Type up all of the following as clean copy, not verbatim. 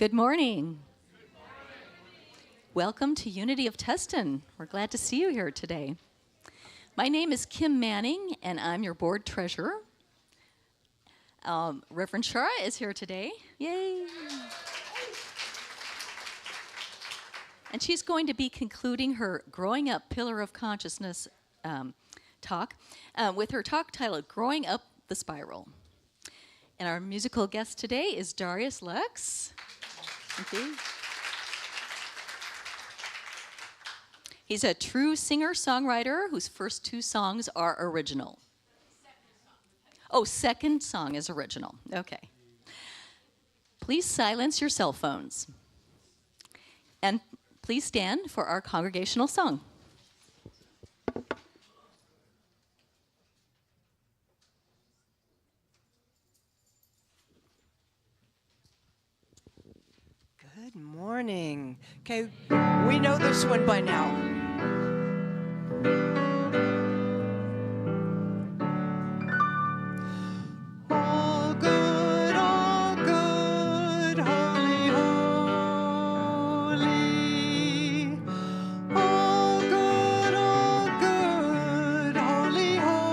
Good morning. Welcome to Unity of Tustin. We're glad to see you here today. My name is Kim Manning, and I'm your board treasurer. Reverend Shara is here today. Yay! And she's going to be concluding her Growing Up Pillar of Consciousness talk with her talk titled Growing Up the Spiral. And our musical guest today is Darius. Thank you. He's a true singer-songwriter whose first two songs are original. Oh, second song is original. Okay. Please silence your cell phones. And please stand for our congregational song. Good morning. Okay, we know this one by now. All good, holy, holy. All good, holy, holy.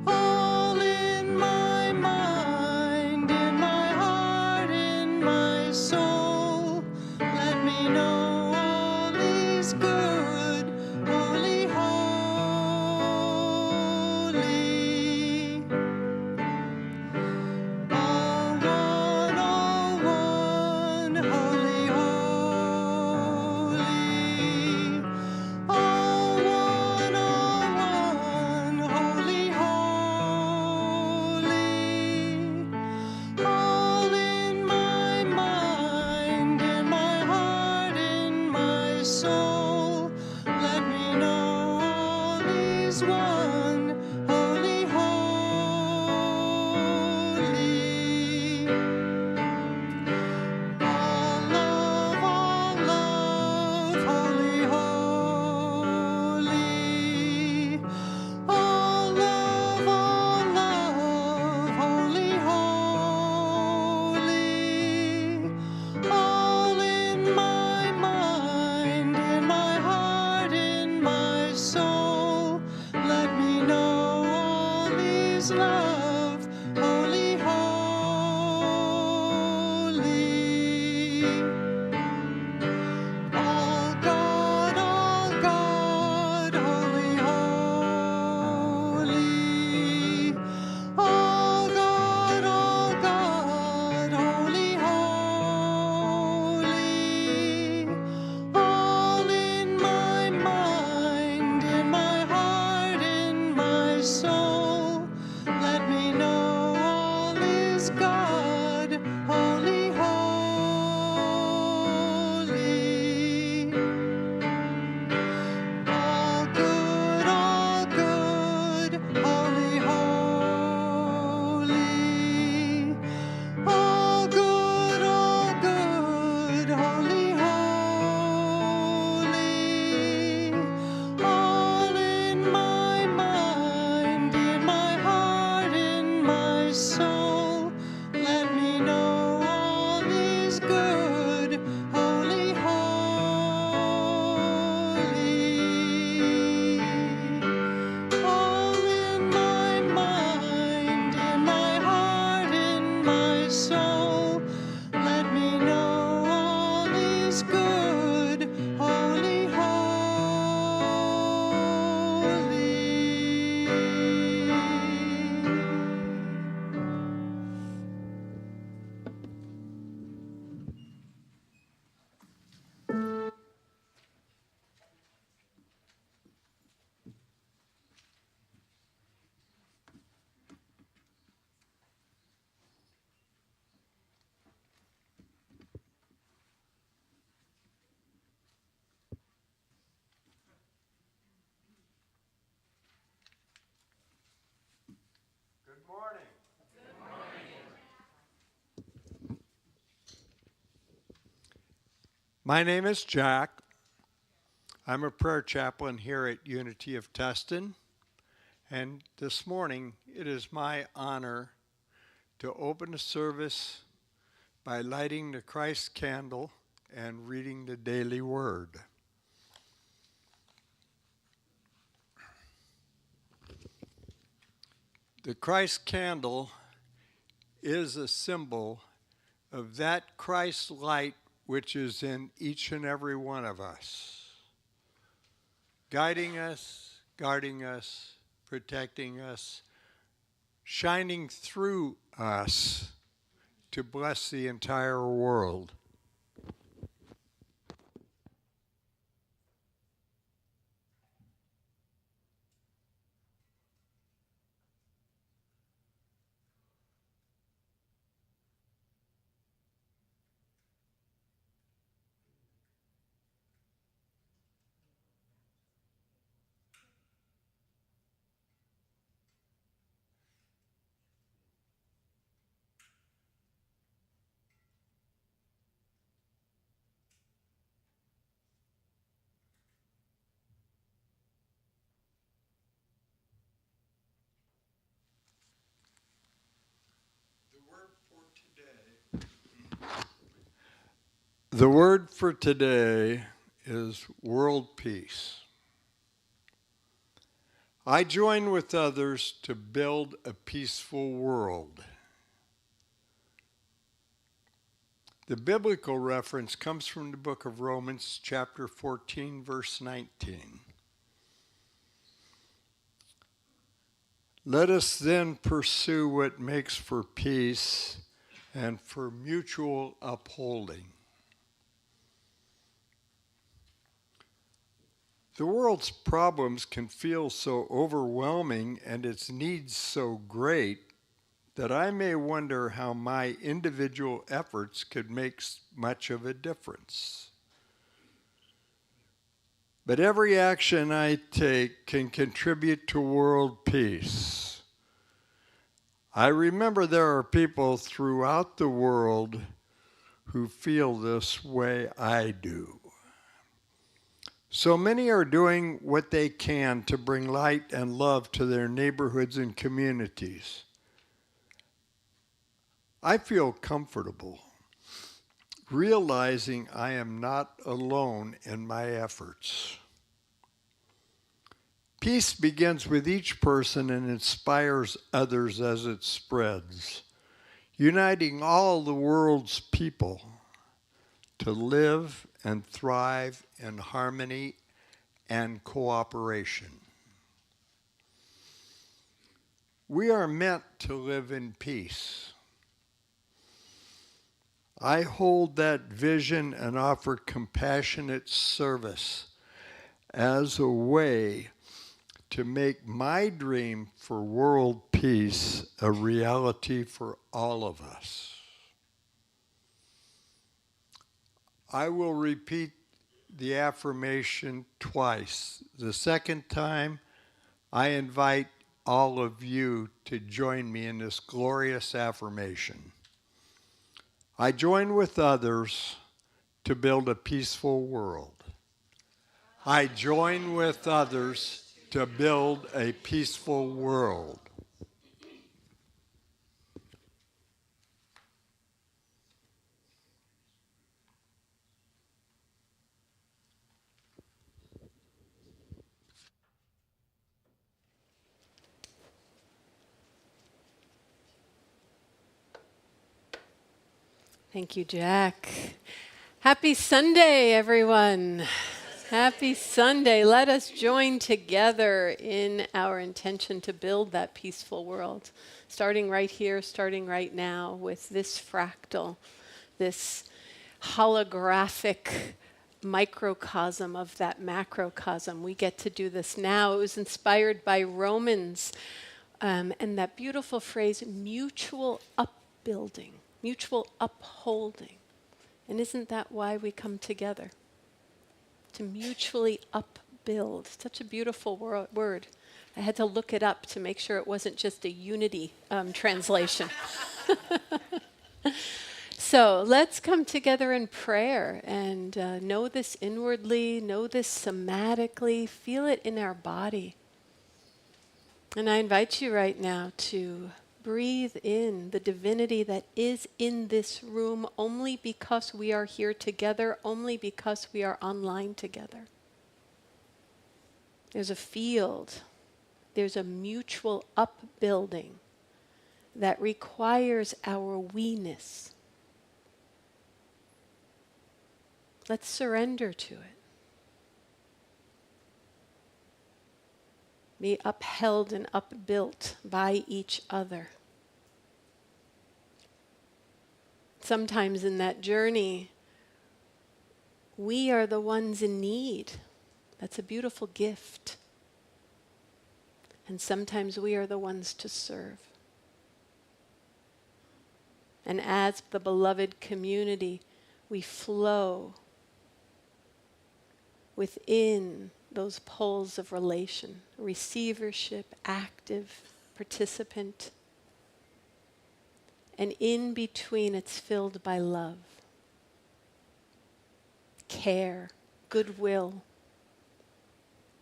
All in my mind, in my heart, in my soul. Let me know all is good, holy, holy. All one, holy, holy. All one, holy, holy. All in my mind, in my heart, in my soul. Let me know all is one, holy, holy. All love, holy, holy. All love, holy, holy. All in my mind, in my heart, in my soul. Let me know all is love, holy, holy. All God, holy, holy. All God, holy, holy. All in my mind, in my heart, in my soul. Let me know all is God, holy, holy. All good, holy, holy. All good, holy, holy. All in my mind, in my heart, in my soul. Let me know all is good, holy, holy. All in my mind, in my heart, in my soul. Let me know all is good, holy, Good morning. My name is Jack. I'm a prayer chaplain here at Unity of Tustin, and this morning it is my honor to open the service by lighting the Christ candle and reading the daily word. The Christ candle is a symbol of that Christ light which is in each and every one of us, guiding us, guarding us, protecting us, shining through us to bless the entire world. The word for today is world peace. I join with others to build a peaceful world. The biblical reference comes from the book of Romans, chapter 14, verse 19. Let us then pursue what makes for peace and for mutual upholding. The world's problems can feel so overwhelming and its needs so great that I may wonder how my individual efforts could make much of a difference. But every action I take can contribute to world peace. I remember there are people throughout the world who feel this way I do. So many are doing what they can to bring light and love to their neighborhoods and communities. I feel comfortable realizing I am not alone in my efforts. Peace begins with each person and inspires others as it spreads, uniting all the world's people to live and thrive in harmony and cooperation. We are meant to live in peace. I hold that vision and offer compassionate service as a way to make my dream for world peace a reality for all of us. I will repeat the affirmation twice. The second time, I invite all of you to join me in this glorious affirmation. I join with others to build a peaceful world. I join with others to build a peaceful world. Thank you, Jack. Happy Sunday, everyone. Happy Sunday. Let us join together in our intention to build that peaceful world, starting right here, starting right now with this fractal, this holographic microcosm of that macrocosm. We get to do this now. It was inspired by Romans and that beautiful phrase, mutual upbuilding. Mutual upholding. And isn't that why we come together? To mutually upbuild. Such a beautiful word. I had to look it up to make sure it wasn't just a unity translation. So let's come together in prayer and know this inwardly, know this somatically, feel it in our body. And I invite you right now to Breathe in the divinity that is in this room only because we are here together, only because we are online together. There's a field, there's a mutual upbuilding that requires our we-ness. Let's surrender to it. Be upheld and upbuilt by each other. Sometimes in that journey, we are the ones in need. That's a beautiful gift. And sometimes we are the ones to serve. And as the beloved community, we flow within those poles of relation, receivership, active, participant. And in between, it's filled by love, care, goodwill,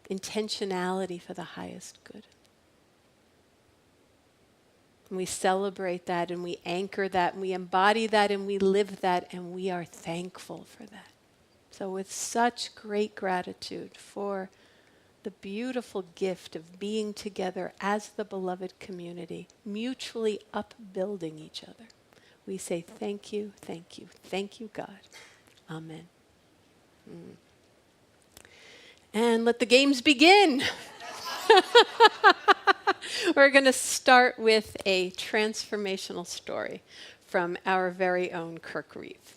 intentionality for the highest good. And we celebrate that, and we anchor that, and we embody that, and we live that, and we are thankful for that. So with such great gratitude for the beautiful gift of being together as the beloved community, mutually upbuilding each other, we say thank you, thank you, thank you, God. Amen. And let the games begin. We're going to start with a transformational story from our very own Kirk Reeve.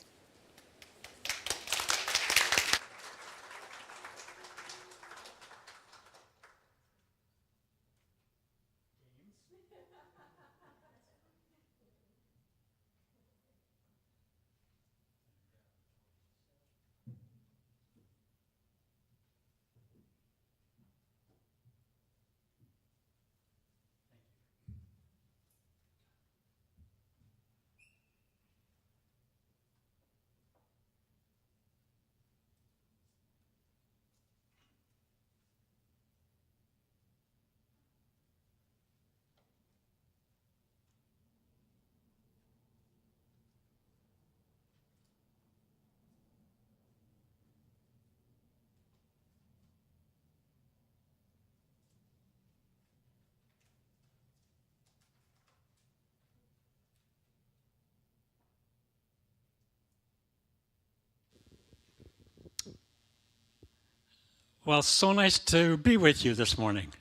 Well, so nice to be with you this morning.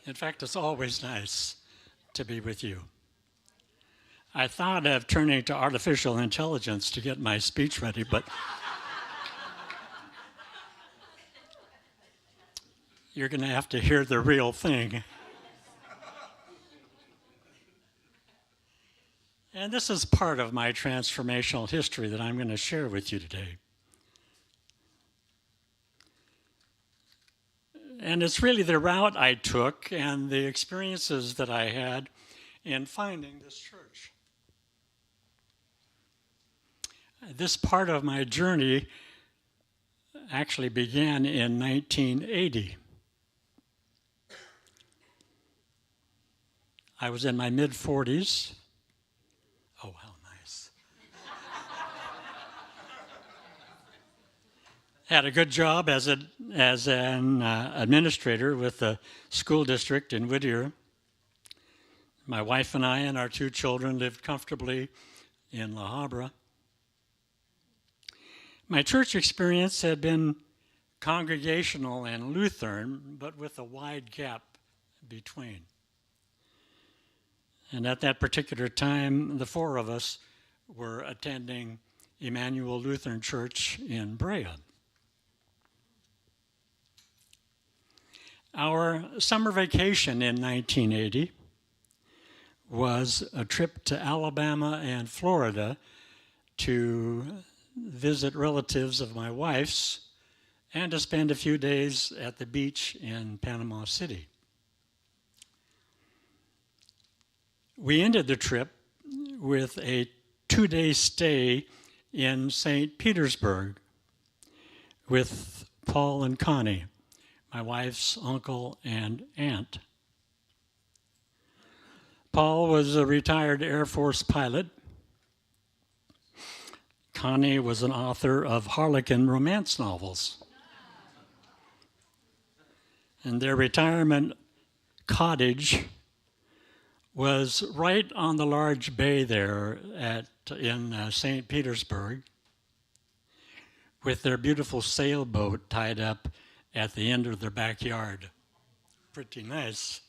In fact, it's always nice to be with you. I thought of turning to artificial intelligence to get my speech ready, but you're going to have to hear the real thing. And this is part of my transformational history that I'm going to share with you today. And it's really the route I took and the experiences that I had in finding this church. This part of my journey actually began in 1980. I was in my mid-40s. Oh, how nice. Had a good job as an administrator with the school district in Whittier. My wife and I and our 2 children lived comfortably in La Habra. My church experience had been congregational and Lutheran, but with a wide gap between. And at that particular time, the 4 of us were attending Emmanuel Lutheran Church in Brea. Our summer vacation in 1980 was a trip to Alabama and Florida to visit relatives of my wife's and to spend a few days at the beach in Panama City. We ended the trip with a 2-day stay in St. Petersburg with Paul and Connie, my wife's uncle and aunt. Paul was a retired Air Force pilot. Connie was an author of Harlequin romance novels. And their retirement cottage was right on the large bay there in St. Petersburg, with their beautiful sailboat tied up at the end of their backyard. Pretty nice.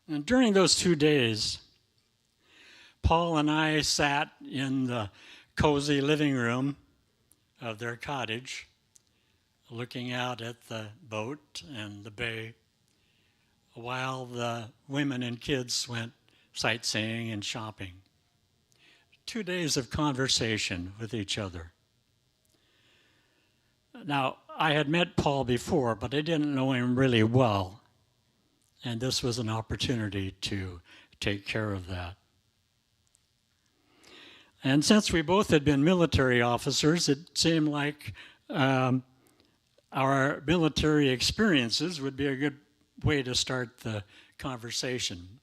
And during those 2 days, Paul and I sat in the cozy living room of their cottage, looking out at the boat and the bay, while the women and kids went sightseeing and shopping. 2 days of conversation with each other. Now, I had met Paul before, but I didn't know him really well, and this was an opportunity to take care of that. And since we both had been military officers, it seemed like our military experiences would be a good way to start the conversation.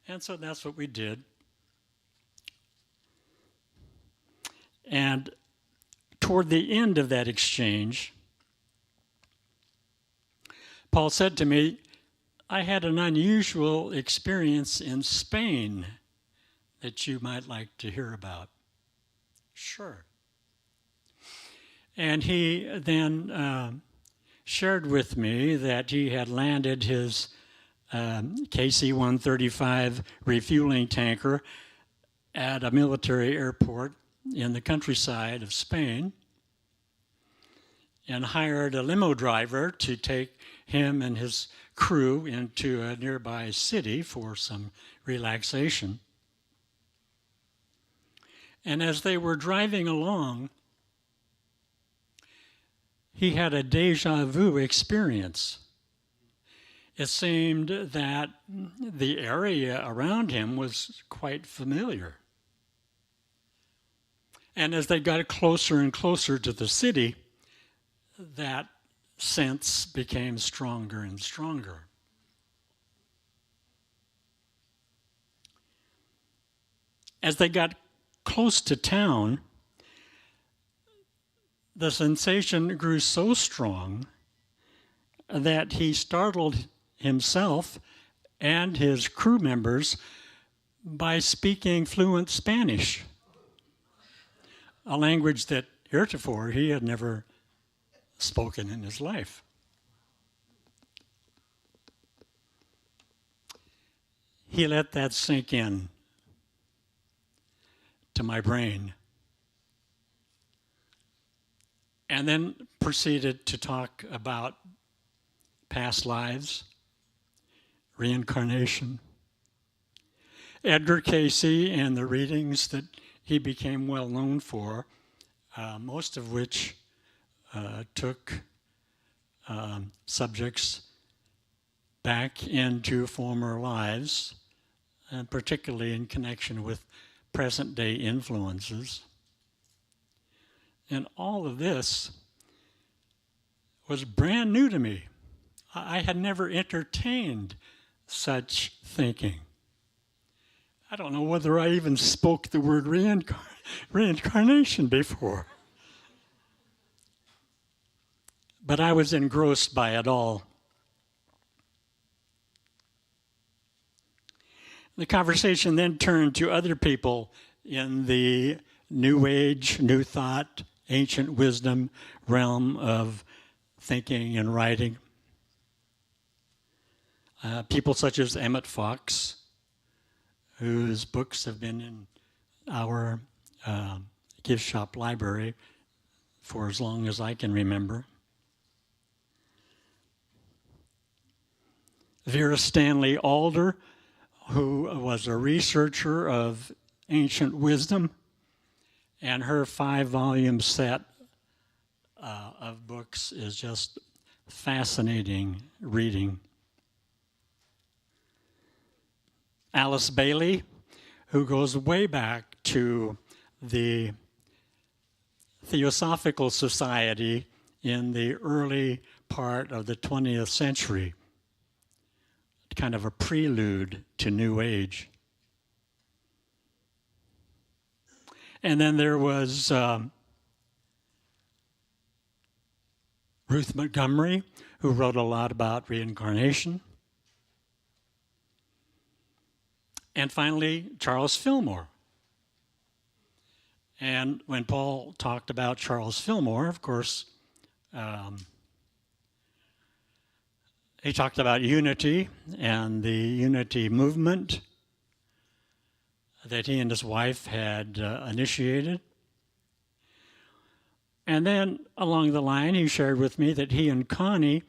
And so that's what we did. And toward the end of that exchange, Paul said to me, I had an unusual experience in Spain that you might like to hear about. Sure. And he then shared with me that he had landed his KC-135 refueling tanker at a military airport in the countryside of Spain and hired a limo driver to take him and his crew into a nearby city for some relaxation. And as they were driving along, he had a déjà vu experience. It seemed that the area around him was quite familiar. And as they got closer and closer to the city, that sense became stronger and stronger. As they got close to town, the sensation grew so strong that he startled himself and his crew members by speaking fluent Spanish, a language that heretofore he had never spoken in his life. He let that sink in to my brain, and then proceeded to talk about past lives, reincarnation, Edgar Cayce and the readings that he became well known for, most of which took subjects back into former lives, and particularly in connection with present-day influences. And all of this was brand new to me. I had never entertained such thinking. I don't know whether I even spoke the word reincarnation before. But I was engrossed by it all. The conversation then turned to other people in the New Age, New Thought, ancient wisdom realm of thinking and writing. People such as Emmett Fox, whose books have been in our gift shop library for as long as I can remember. Vera Stanley Alder, who was a researcher of ancient wisdom, and her 5-volume set of books is just fascinating reading. Alice Bailey, who goes way back to the Theosophical Society in the early part of the 20th century, kind of a prelude to New Age. And then there was Ruth Montgomery, who wrote a lot about reincarnation. And finally, Charles Fillmore. And when Paul talked about Charles Fillmore, of course, he talked about unity and the unity movement that he and his wife had initiated. And then along the line, he shared with me that he and Connie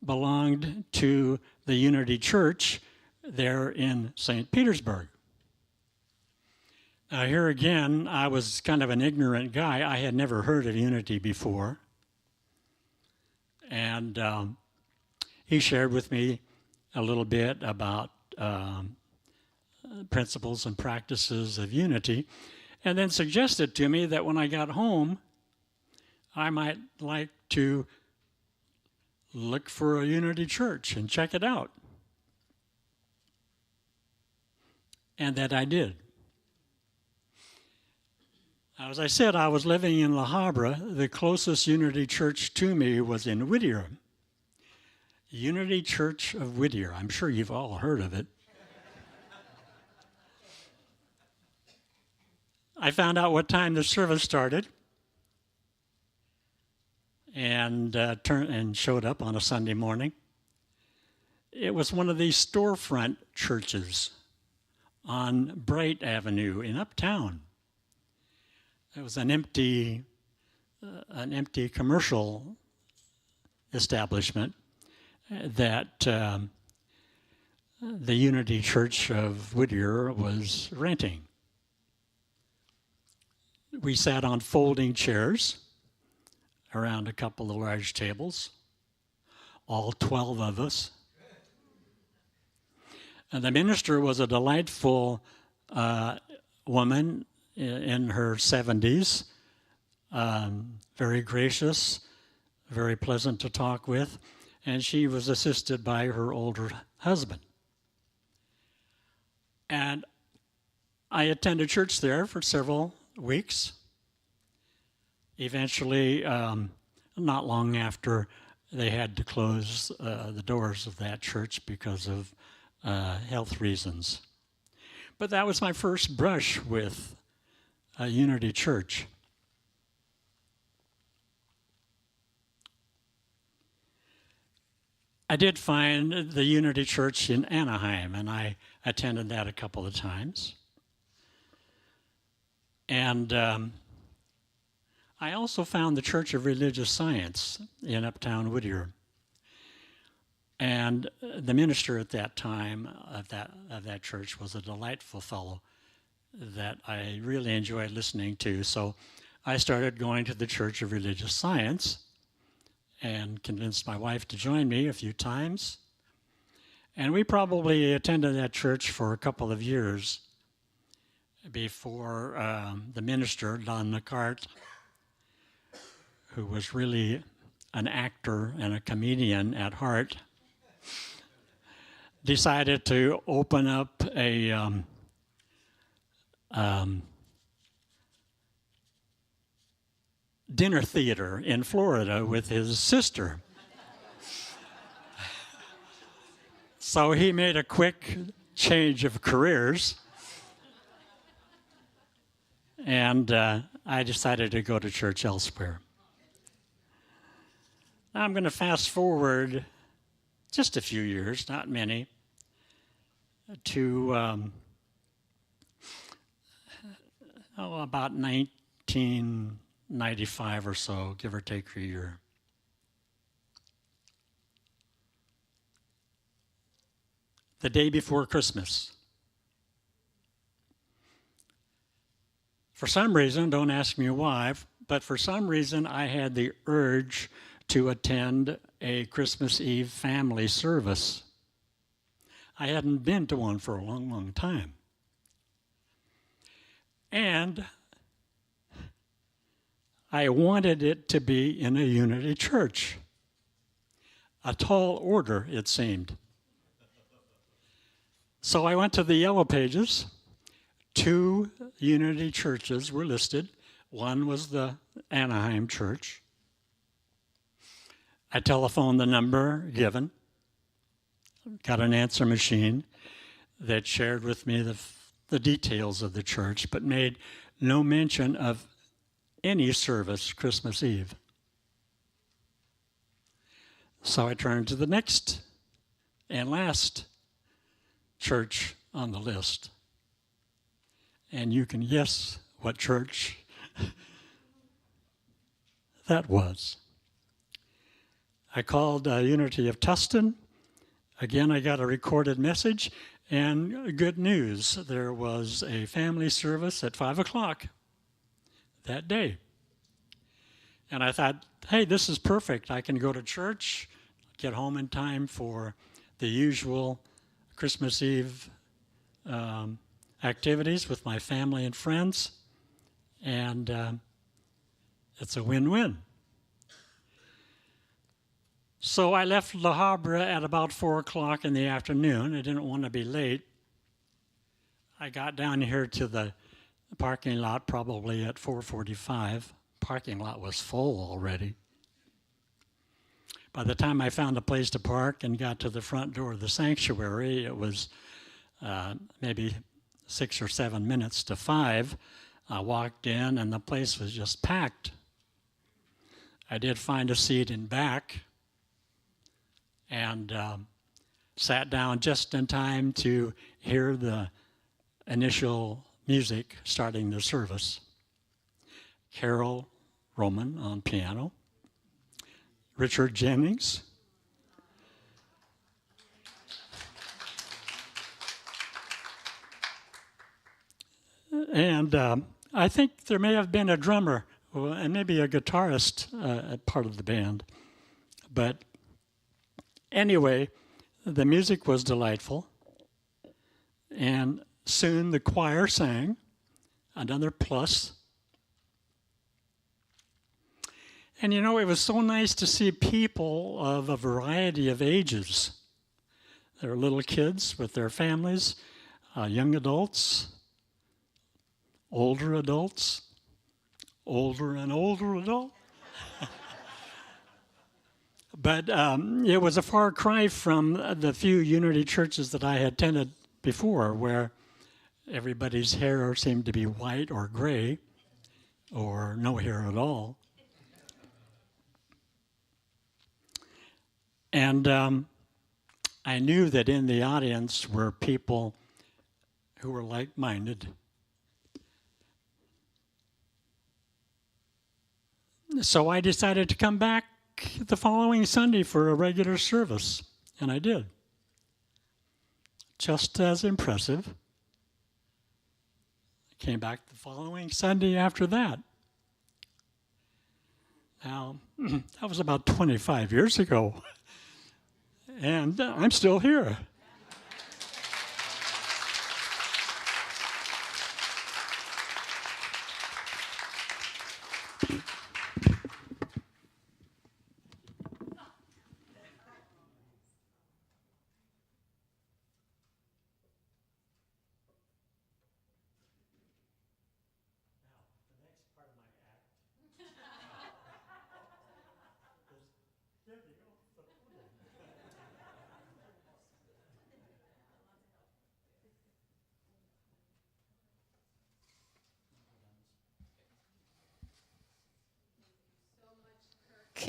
belonged to the Unity Church there in St. Petersburg. Now, here again, I was kind of an ignorant guy. I had never heard of Unity before. And he shared with me a little bit about principles and practices of unity, and then suggested to me that when I got home, I might like to look for a Unity Church and check it out. And that I did. As I said, I was living in La Habra. The closest Unity Church to me was in Whittier. Unity Church of Whittier. I'm sure you've all heard of it. I found out what time the service started and showed up on a Sunday morning. It was one of these storefront churches on Bright Avenue in Uptown. It was an empty commercial establishment that the Unity Church of Whittier was renting. We sat on folding chairs around a couple of large tables, all 12 of us. And the minister was a delightful woman in her 70s, very gracious, very pleasant to talk with, and she was assisted by her older husband. And I attended church there for several weeks. Eventually, not long after, they had to close the doors of that church because of health reasons. But that was my first brush with a Unity Church. I did find the Unity Church in Anaheim, and I attended that a couple of times. And I also found the Church of Religious Science in Uptown Whittier. And the minister at that time of that church was a delightful fellow that I really enjoyed listening to. So I started going to the Church of Religious Science and convinced my wife to join me a few times. And we probably attended that church for a couple of years before the minister, Don McCart, who was really an actor and a comedian at heart, decided to open up a dinner theater in Florida with his sister. So he made a quick change of careers, and I decided to go to church elsewhere. Now I'm going to fast forward just a few years, not many, to about 1995 or so, give or take a year. The day before Christmas. For some reason, don't ask me why, but for some reason I had the urge to attend a Christmas Eve family service. I hadn't been to one for a long, long time. And I wanted it to be in a Unity Church. A tall order, it seemed. So I went to the Yellow Pages. 2 Unity churches were listed. One was the Anaheim church. I telephoned the number given, got an answer machine that shared with me the details of the church, but made no mention of any service Christmas Eve. So I turned to the next and last church on the list. And you can guess what church that was. I called Unity of Tustin. Again, I got a recorded message and good news. There was a family service at 5 o'clock that day. And I thought, hey, this is perfect. I can go to church, get home in time for the usual Christmas Eve activities with my family and friends, and it's a win-win. So I left Le Havre at about 4 o'clock in the afternoon. I didn't want to be late. I got down here to the parking lot probably at 4:45. Parking lot was full already. By the time I found a place to park and got to the front door of the sanctuary, it was maybe 6 or 7 minutes to 5. I walked in and the place was just packed. I did find a seat in back and sat down just in time to hear the initial music starting the service. Carol Roman on piano, Richard Jennings, and I think there may have been a drummer and maybe a guitarist part of the band. But anyway, the music was delightful, and soon the choir sang, another plus. And you know, it was so nice to see people of a variety of ages. There were little kids with their families, young adults, older adults, older and older adult. But it was a far cry from the few Unity churches that I had attended before, where everybody's hair seemed to be white or gray, or no hair at all. And I knew that in the audience were people who were like-minded. So I decided to come back the following Sunday for a regular service, and I did. Just as impressive. I came back the following Sunday after that. Now, that was about 25 years ago. And I'm still here.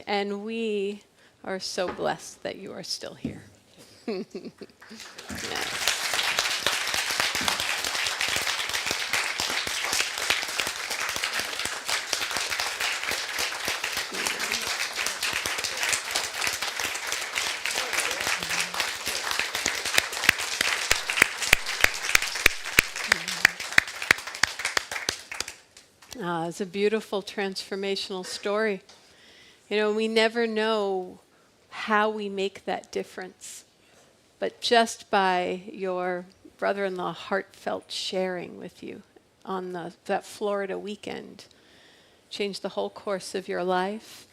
And we are so blessed that you are still here. Yes. It's a beautiful transformational story. You know, we never know how we make that difference. But just by your brother-in-law heartfelt sharing with you on that Florida weekend changed the whole course of your life.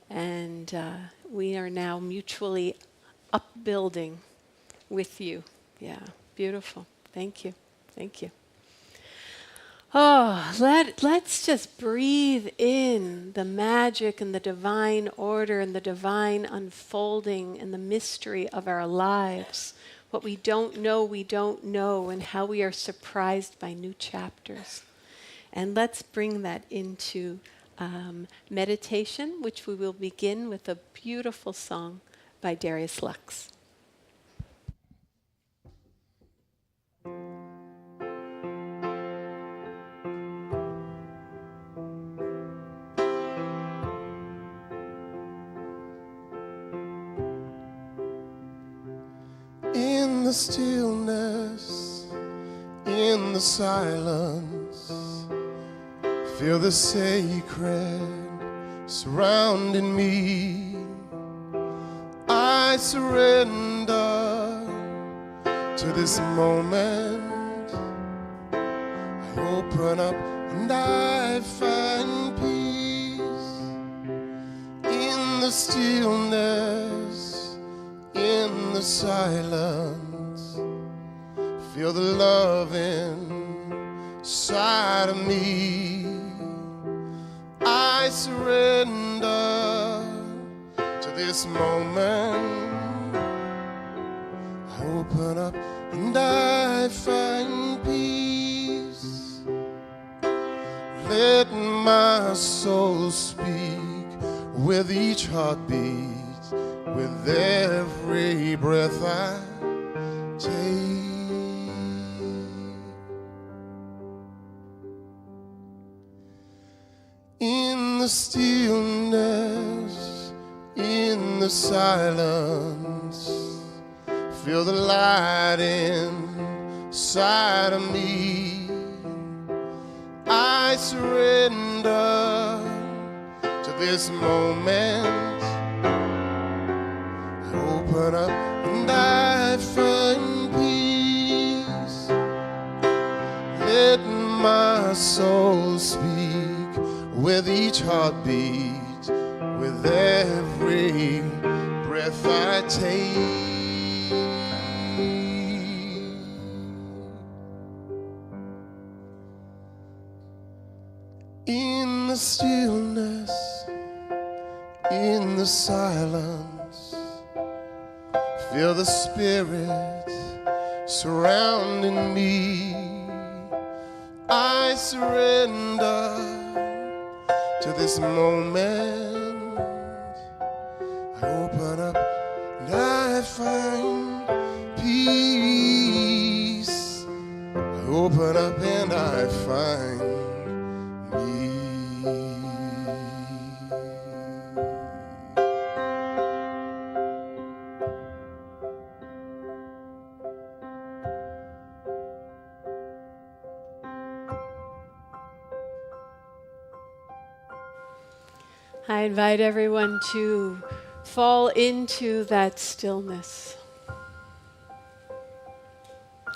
And we are now mutually upbuilding with you. Yeah, Beautiful. Thank you. Thank you. Oh, let's just breathe in the magic and the divine order and the divine unfolding and the mystery of our lives. What we don't know, and how we are surprised by new chapters. And let's bring that into meditation, which we will begin with a beautiful song by Darius Lux. In the stillness, in the silence, feel the sacred surrounding me. I surrender to this moment. I open up and I find peace in the stillness, in the silence. Feel the love inside of me. I surrender to this moment. I open up and I find peace. Let my soul speak with each heartbeat, with every breath I take. In the stillness, in the silence, feel the light inside of me. I surrender to this moment. I open up and I find peace. Let my soul speak with each heartbeat, with every breath I take. In the stillness, in the silence, feel the Spirit surrounding me. I surrender to this moment. I open up and I find peace. I open up and I find me. I invite everyone to fall into that stillness.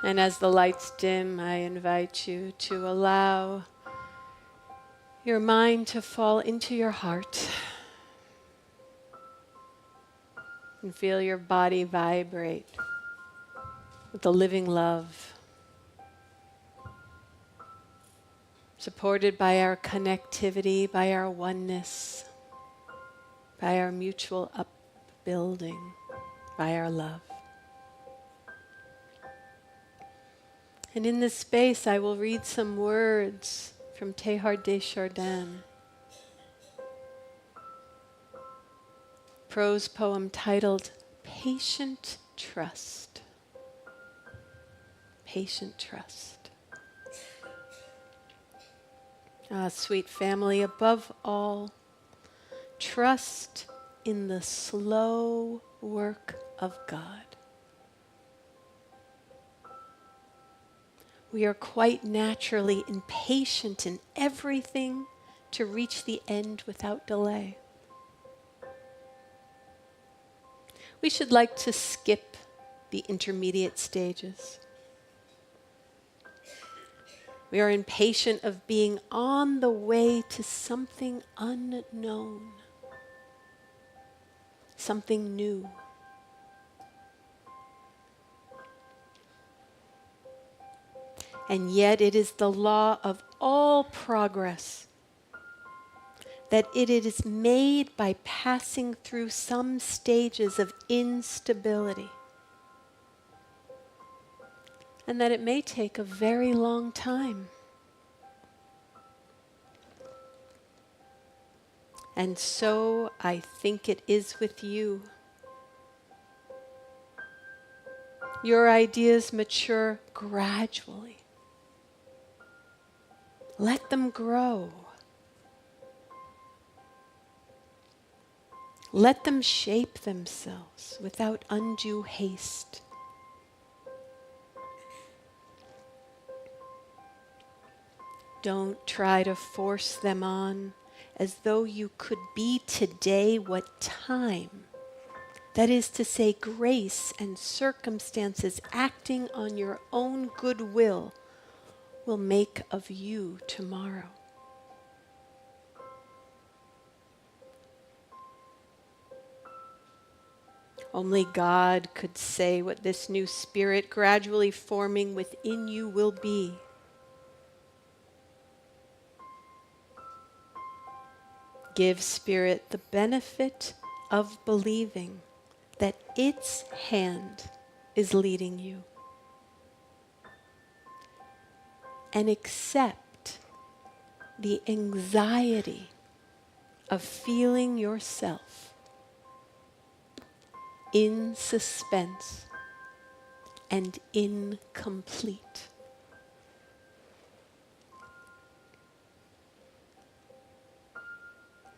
And as the lights dim, I invite you to allow your mind to fall into your heart and feel your body vibrate with the living love, supported by our connectivity, by our oneness, by our mutual upbuilding, by our love. And in this space, I will read some words from Teilhard de Chardin, prose poem titled Patient Trust. Patient trust. Ah, sweet family, above all, trust in the slow work of God. We are quite naturally impatient in everything to reach the end without delay. We should like to skip the intermediate stages. We are impatient of being on the way to something unknown, something new. And yet it is the law of all progress that it is made by passing through some stages of instability. And that it may take a very long time. And so I think it is with you. Your ideas mature gradually. Let them grow. Let them shape themselves without undue haste. Don't try to force them on as though you could be today what time, that is to say, grace and circumstances acting on your own goodwill, will make of you tomorrow. Only God could say what this new spirit gradually forming within you will be. Give Spirit the benefit of believing that its hand is leading you. And accept the anxiety of feeling yourself in suspense and incomplete.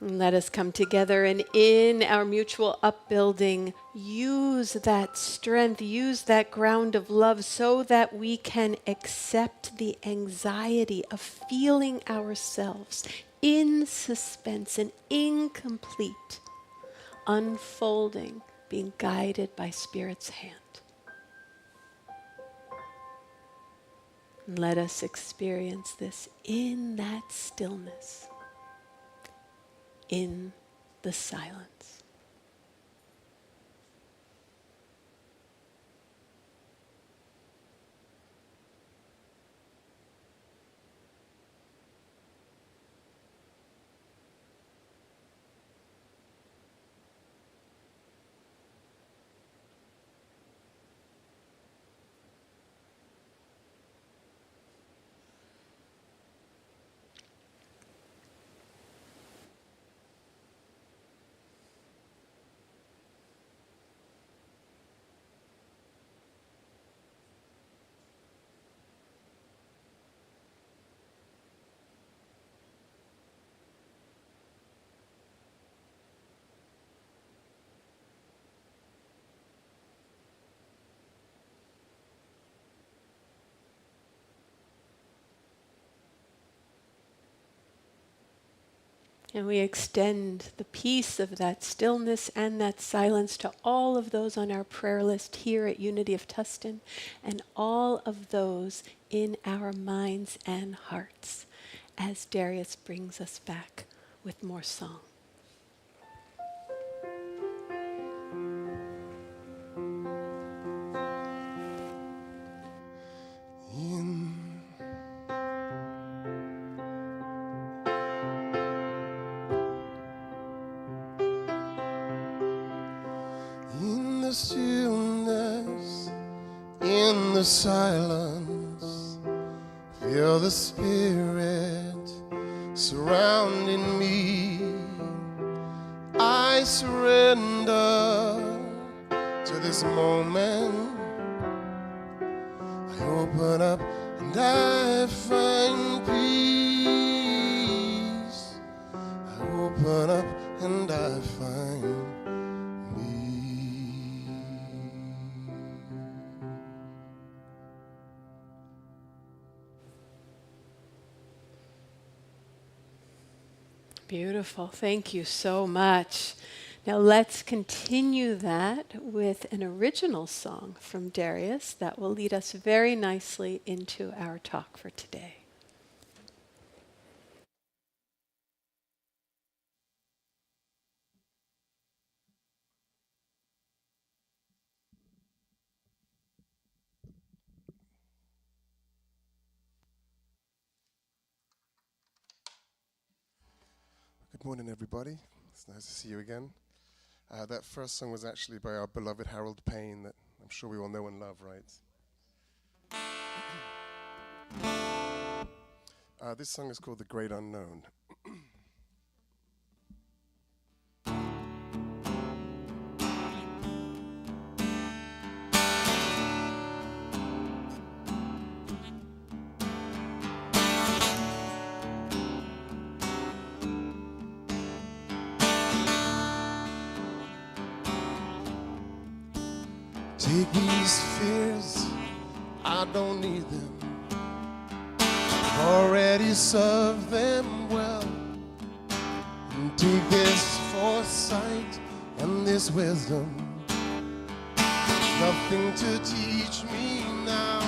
And let us come together and in our mutual upbuilding, use that strength, use that ground of love so that we can accept the anxiety of feeling ourselves in suspense and incomplete, unfolding, being guided by Spirit's hand. And let us experience this in that stillness, in the silence. And we extend the peace of that stillness and that silence to all of those on our prayer list here at Unity of Tustin and all of those in our minds and hearts as Darius brings us back with more song. In the stillness, in the silence, feel the Spirit surrounding me. I surrender to this moment. I open up and I find peace. I open up and I find me. Beautiful. Thank you so much. Now let's continue that with an original song from Darius that will lead us very nicely into our talk for today. Morning, everybody. It's nice to see you again. That first song was actually by our beloved Harold Payne that I'm sure we all know and love, right? This song is called The Great Unknown. Take these fears, I don't need them. I've already served them well. And take this foresight and this wisdom. Nothing to teach me now.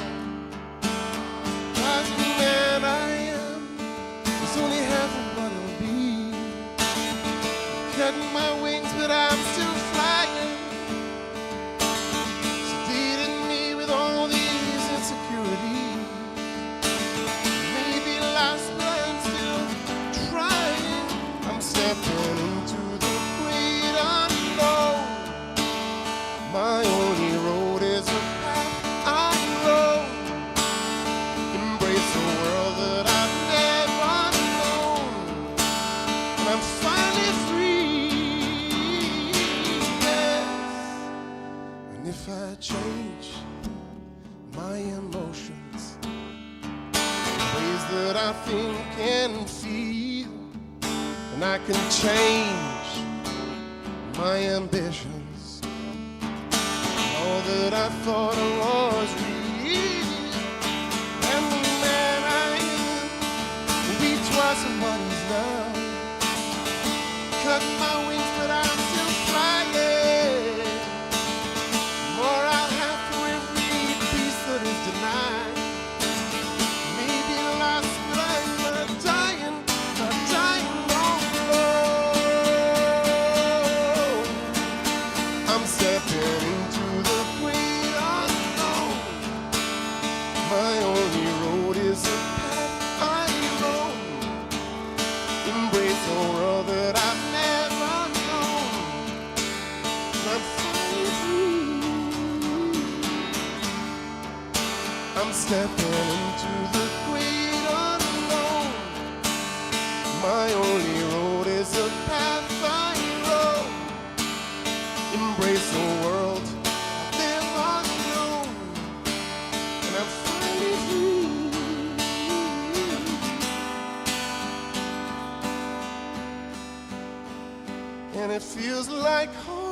Like the man I am, it's only half of what I'll be. Cutting my wings, but I'm still flying. Stepping into the great unknown. My only road is a path I know. Embrace a world that I've never known. And I'm finally free, yes. And if I change my emotions, ways that I think and feel, and I can change my ambitions. All that I thought was real, and the man I am will be twice of what he's now. Cut my wings, but I'm still flying. More I'll have for every piece that is denied. Maybe lost, but I'm not dying, not dying. Stepping into the great unknown. My only road is a path I know. Embrace a world that I've never known. I'm finally free. I'm stepping into the great unknown. My only road is a path I know. Embrace a world I've never known, and I'm finally free. And it feels like home.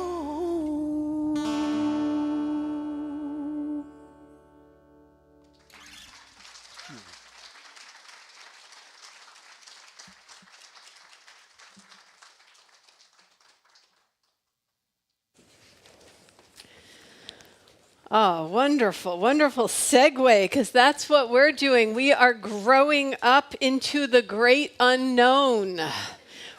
Oh, wonderful, wonderful segue, because that's what we're doing. We are growing up into the great unknown.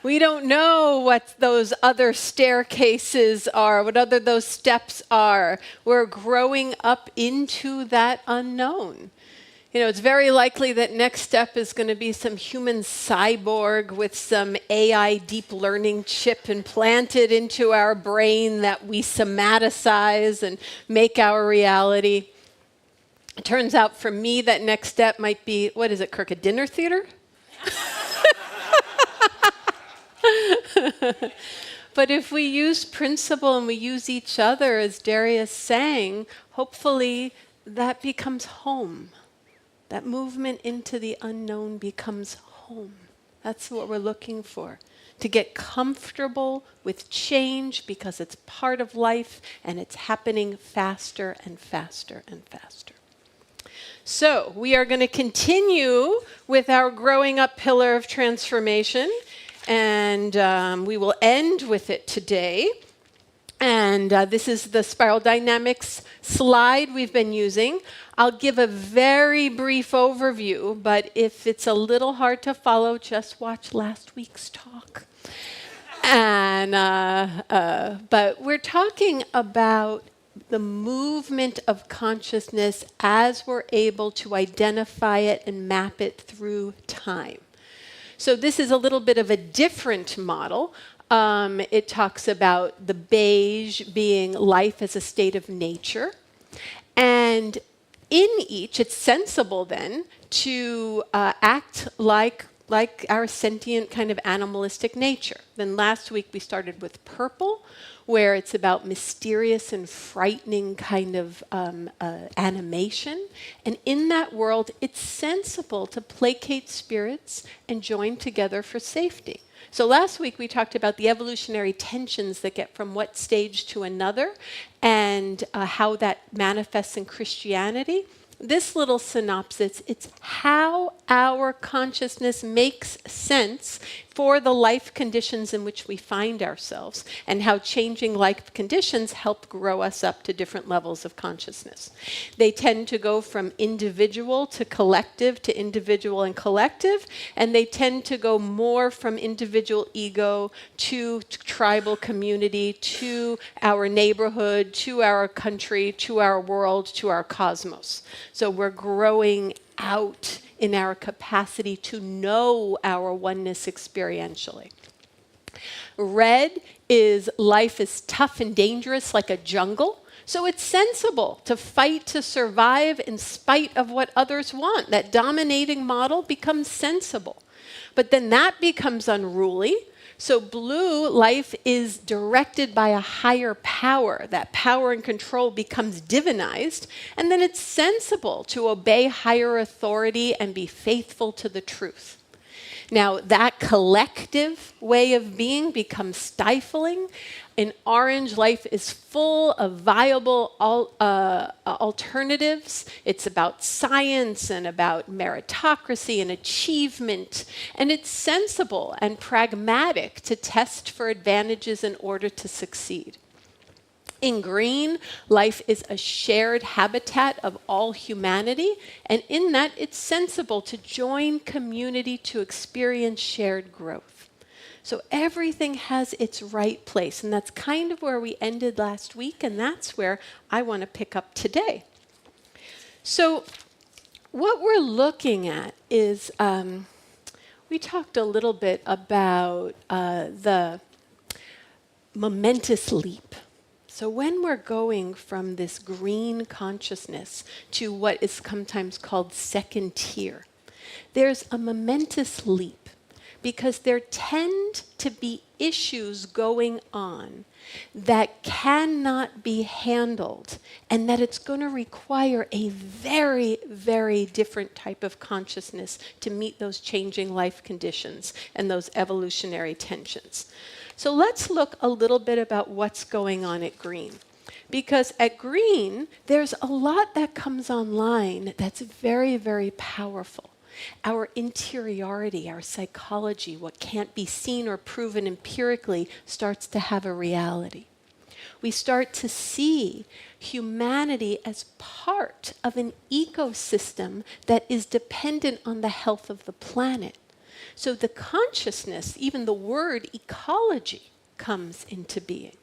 We don't know what those other staircases are, what other those steps are. We're growing up into that unknown. You know, it's very likely that next step is going to be some human cyborg with some AI deep learning chip implanted into our brain that we somaticize and make our reality. It turns out for me that next step might be, what is it, Kirk, a dinner theater? But if we use principle and we use each other, as Darius sang, hopefully that becomes home. That movement into the unknown becomes home. That's what we're looking for. To get comfortable with change because it's part of life and it's happening faster and faster and faster. So we are going to continue with our growing up pillar of transformation, and we will end with it today. And this is the spiral dynamics slide we've been using. I'll give a very brief overview, but if it's a little hard to follow, just watch last week's talk. And but we're talking about the movement of consciousness as we're able to identify it and map it through time. So this is a little bit of a different model. It talks about the beige being life as a state of nature. And in each, it's sensible then to act like our sentient kind of animalistic nature. Then last week we started with purple, where it's about mysterious and frightening kind of animation. And in that world, it's sensible to placate spirits and join together for safety. So last week we talked about the evolutionary tensions that get from what stage to another and how that manifests in Christianity. This little synopsis, it's how our consciousness makes sense for the life conditions in which we find ourselves, and how changing life conditions help grow us up to different levels of consciousness. They tend to go from individual to individual and collective, and they tend to go more from individual ego to tribal community, to our neighborhood, to our country, to our world, to our cosmos. So we're growing out in our capacity to know our oneness experientially. Red is life is tough and dangerous like a jungle. So it's sensible to fight to survive in spite of what others want. That dominating model becomes sensible. But then that becomes unruly. So blue, life is directed by a higher power. That power and control becomes divinized, and then it's sensible to obey higher authority and be faithful to the truth. Now, that collective way of being becomes stifling. In orange, life is full of viable alternatives. It's about science and about meritocracy and achievement. And it's sensible and pragmatic to test for advantages in order to succeed. In green, life is a shared habitat of all humanity, and in that it's sensible to join community to experience shared growth. So everything has its right place, and that's kind of where we ended last week, and that's where I want to pick up today. So what we're looking at is, we talked a little bit about the momentous leap. So when we're going from this green consciousness to what is sometimes called second tier, there's a momentous leap because there tend to be issues going on that cannot be handled, and that it's going to require a very, very different type of consciousness to meet those changing life conditions and those evolutionary tensions. So let's look a little bit about what's going on at green. Because at green, there's a lot that comes online that's very, very powerful. Our interiority, our psychology, what can't be seen or proven empirically starts to have a reality. We start to see humanity as part of an ecosystem that is dependent on the health of the planet. So the consciousness, even the word ecology, comes into being.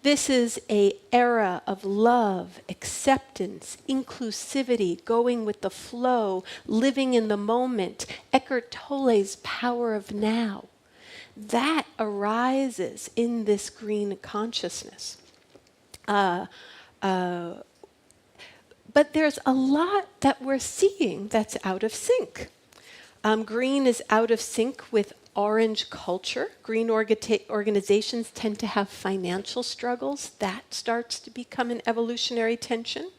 This is an era of love, acceptance, inclusivity, going with the flow, living in the moment, Eckhart Tolle's power of now. That arises in this green consciousness. But there's a lot that we're seeing that's out of sync. Green is out of sync with orange culture. Green organizations tend to have financial struggles. That starts to become an evolutionary tension.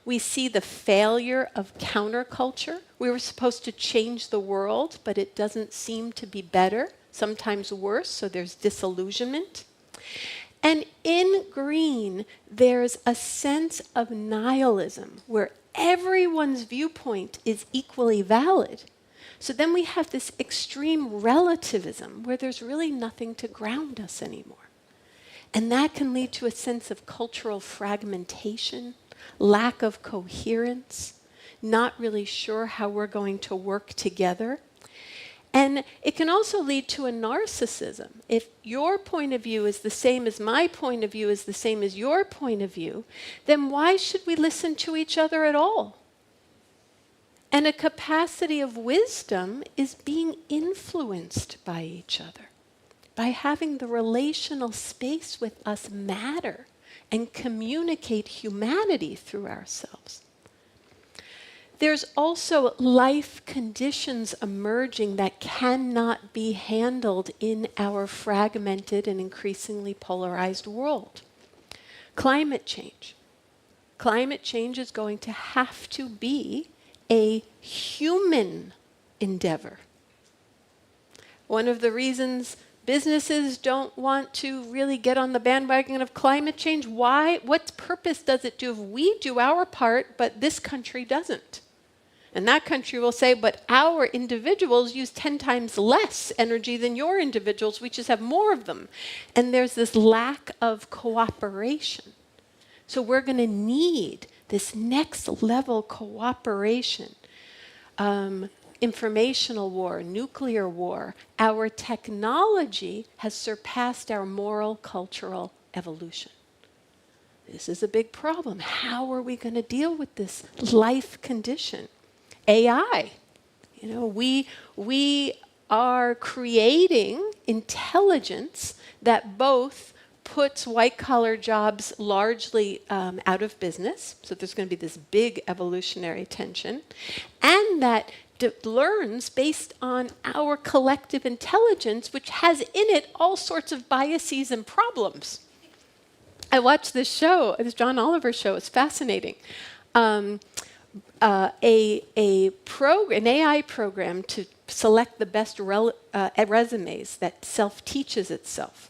We see the failure of counterculture. We were supposed to change the world, but it doesn't seem to be better, sometimes worse, so there's disillusionment. And in green, there's a sense of nihilism where everyone's viewpoint is equally valid. So then we have this extreme relativism where there's really nothing to ground us anymore. And that can lead to a sense of cultural fragmentation, lack of coherence, not really sure how we're going to work together. And it can also lead to a narcissism. If your point of view is the same as my point of view is the same as your point of view, then why should we listen to each other at all? And a capacity of wisdom is being influenced by each other, by having the relational space with us matter and communicate humanity through ourselves. There's also life conditions emerging that cannot be handled in our fragmented and increasingly polarized world. Climate change. Climate change is going to have to be a human endeavor. One of the reasons businesses don't want to really get on the bandwagon of climate change, why? What purpose does it do if we do our part, but this country doesn't? And that country will say, but our individuals use 10 times less energy than your individuals. We just have more of them. And there's this lack of cooperation. So we're going to need this next level cooperation. Informational war, nuclear war. Our technology has surpassed our moral, cultural evolution. This is a big problem. How are we going to deal with this life condition? AI. You know, we are creating intelligence that both puts white-collar jobs largely out of business, so there's going to be this big evolutionary tension, and that learns based on our collective intelligence, which has in it all sorts of biases and problems. I watched this show, this John Oliver show, it's fascinating. An AI program to select the best resumes that self-teaches itself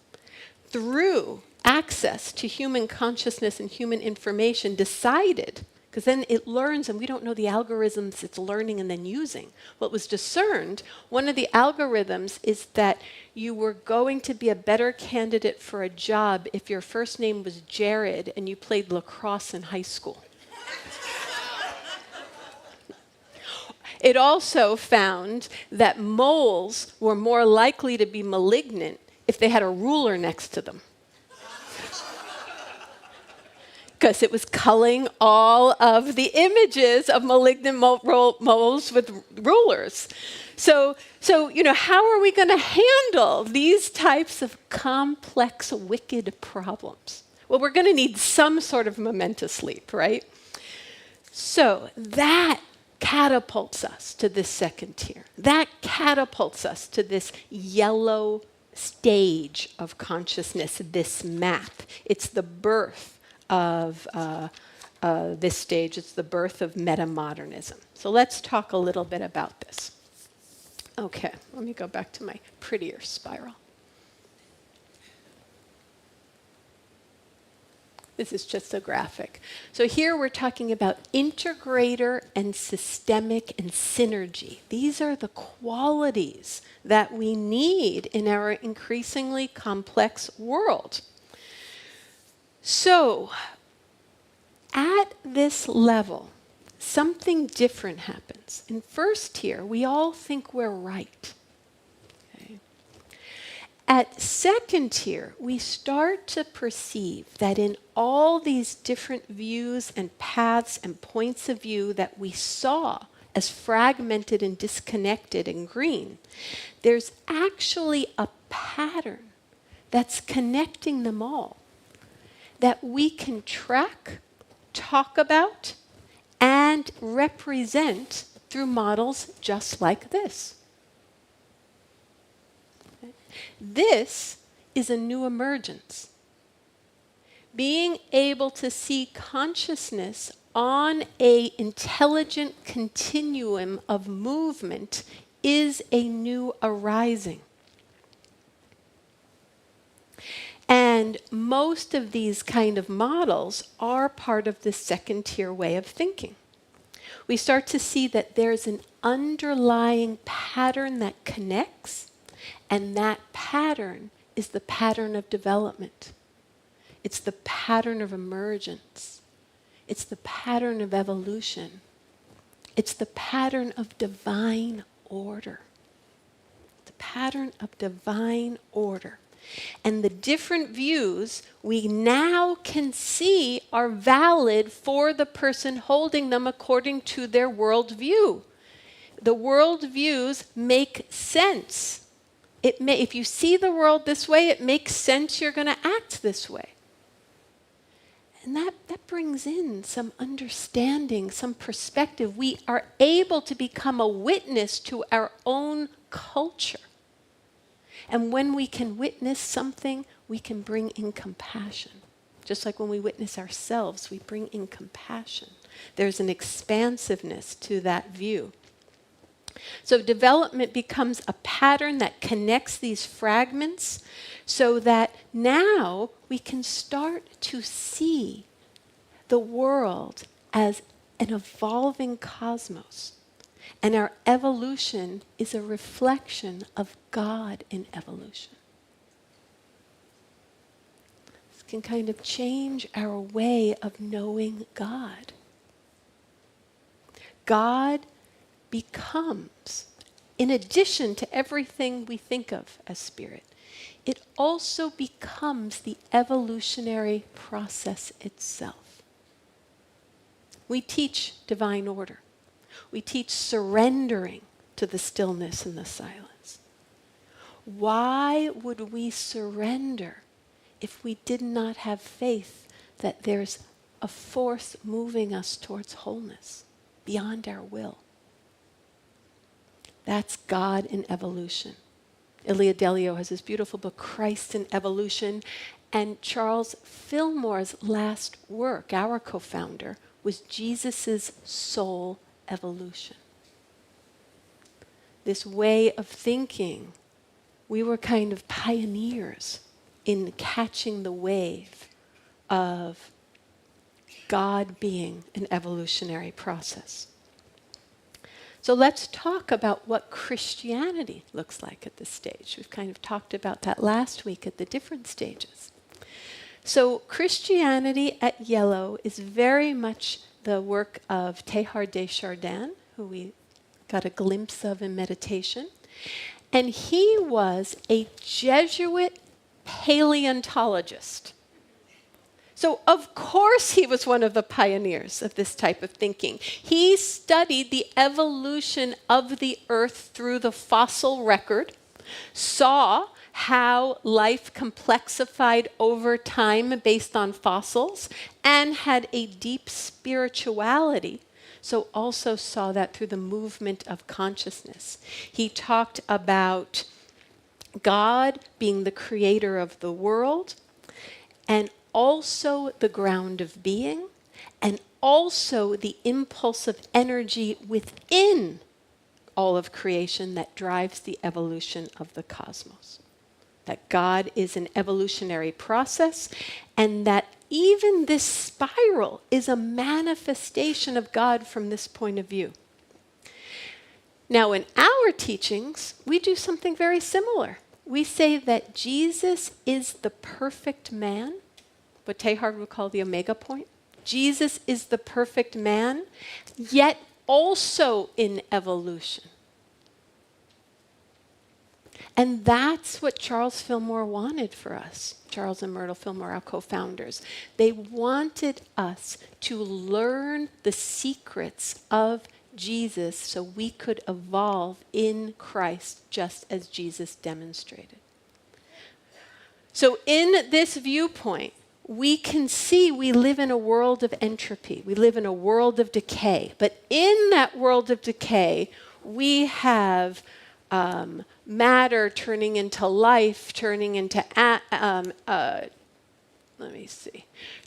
through access to human consciousness and human information decided, because then it learns and we don't know the algorithms it's learning and then using. What was discerned, one of the algorithms is that you were going to be a better candidate for a job if your first name was Jared and you played lacrosse in high school. It also found that moles were more likely to be malignant if they had a ruler next to them. Because it was culling all of the images of malignant moles with rulers. So, you know, how are we going to handle these types of complex, wicked problems? Well, we're going to need some sort of momentous leap, right? So that catapults us to this second tier. That catapults us to this yellow stage of consciousness, this map. It's the birth of this stage. It's the birth of metamodernism. So let's talk a little bit about this. Okay, let me go back to my prettier spiral. This is just a graphic. So here we're talking about integrator and systemic and synergy. These are the qualities that we need in our increasingly complex world. So, at this level, something different happens. In first tier, we all think we're right. Okay. At second tier, we start to perceive that in all these different views and paths and points of view that we saw as fragmented and disconnected in green, there's actually a pattern that's connecting them all, that we can track, talk about, and represent through models just like this. This is a new emergence. Being able to see consciousness on an intelligent continuum of movement is a new arising. And most of these kind of models are part of this second tier way of thinking. We start to see that there's an underlying pattern that connects, and that pattern is the pattern of development. It's the pattern of emergence. It's the pattern of evolution. It's the pattern of divine order. The pattern of divine order. And the different views we now can see are valid for the person holding them according to their worldview. the world views make sense. If you see the world this way, it makes sense you're going to act this way. And that brings in some understanding, some perspective. We are able to become a witness to our own culture. And when we can witness something, we can bring in compassion. Just like when we witness ourselves, we bring in compassion. There's an expansiveness to that view. So development becomes a pattern that connects these fragments so that now we can start to see the world as an evolving cosmos. And our evolution is a reflection of God in evolution. This can kind of change our way of knowing God. God becomes, in addition to everything we think of as spirit, it also becomes the evolutionary process itself. We teach divine order. We teach surrendering to the stillness and the silence. Why would we surrender if we did not have faith that there's a force moving us towards wholeness beyond our will? That's God in evolution. Ilia Delio has this beautiful book, Christ in Evolution, and Charles Fillmore's last work, our co-founder, was Jesus' soul evolution. This way of thinking, we were kind of pioneers in catching the wave of God being an evolutionary process. So let's talk about what Christianity looks like at this stage. We've kind of talked about that last week at the different stages. So Christianity at Yellow is very much the work of Teilhard de Chardin, who we got a glimpse of in meditation. And he was a Jesuit paleontologist. So of course he was one of the pioneers of this type of thinking. He studied the evolution of the earth through the fossil record, saw how life complexified over time based on fossils, and had a deep spirituality. So also saw that through the movement of consciousness. He talked about God being the creator of the world, and also the ground of being, and also the impulse of energy within all of creation that drives the evolution of the cosmos. That God is an evolutionary process, and that even this spiral is a manifestation of God from this point of view. Now, in our teachings, we do something very similar. We say that Jesus is the perfect man, what Teilhard would call the omega point. Jesus is the perfect man, yet also in evolution. And that's what Charles Fillmore wanted for us. Charles and Myrtle Fillmore, our co-founders. They wanted us to learn the secrets of Jesus so we could evolve in Christ just as Jesus demonstrated. So in this viewpoint, we can see we live in a world of entropy. We live in a world of decay. But in that world of decay, we have matter turning into life, turning into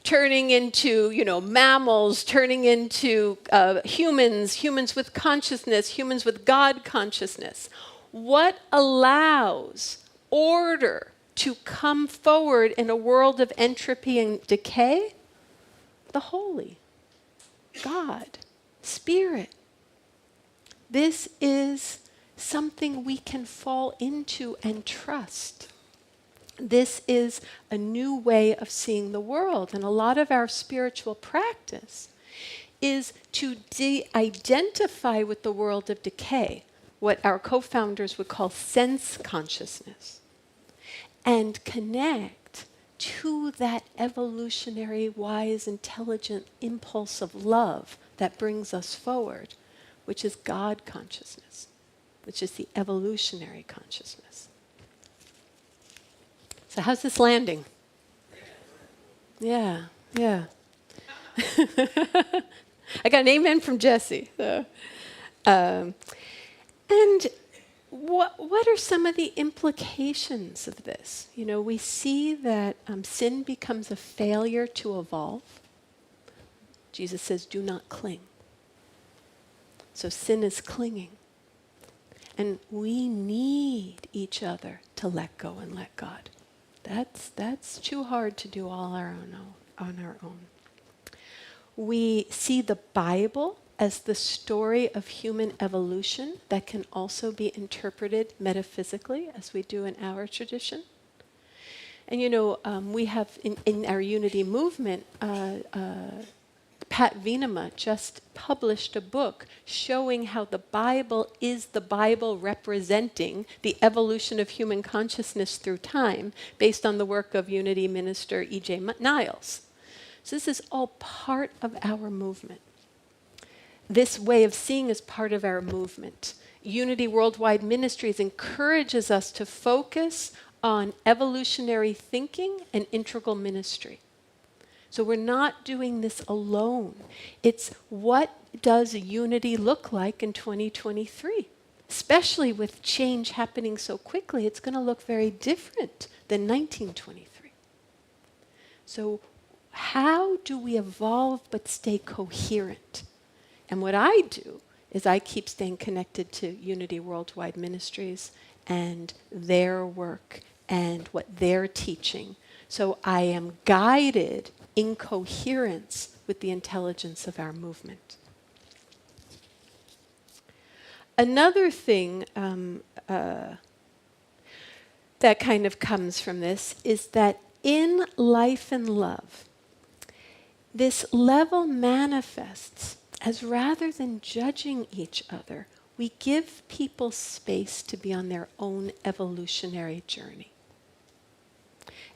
turning into mammals, turning into humans with consciousness, humans with God consciousness. What allows order to come forward in a world of entropy and decay? The holy, God, Spirit. This is something we can fall into and trust. This is a new way of seeing the world. And a lot of our spiritual practice is to de-identify with the world of decay, what our co-founders would call sense consciousness, and connect to that evolutionary, wise, intelligent impulse of love that brings us forward, which is God consciousness, which is the evolutionary consciousness. So how's this landing? Yeah. I got an amen from Jesse. So. And what are some of the implications of this? You know, we see that sin becomes a failure to evolve. Jesus says, do not cling. So sin is clinging. And we need each other to let go and let God. That's too hard to do all on our own. We see the Bible as the story of human evolution that can also be interpreted metaphysically, as we do in our tradition. And you know, we have in our unity movement, Pat Venema just published a book showing how the Bible is the Bible representing the evolution of human consciousness through time, based on the work of Unity minister E.J. Niles. So this is all part of our movement. This way of seeing is part of our movement. Unity Worldwide Ministries encourages us to focus on evolutionary thinking and integral ministry. So we're not doing this alone. It's what does unity look like in 2023? Especially with change happening so quickly, it's going to look very different than 1923. So how do we evolve but stay coherent? And what I do is I keep staying connected to Unity Worldwide Ministries and their work and what they're teaching. So I am guided in coherence with the intelligence of our movement. Another thing that kind of comes from this is that in life and love, this level manifests as rather than judging each other, we give people space to be on their own evolutionary journey.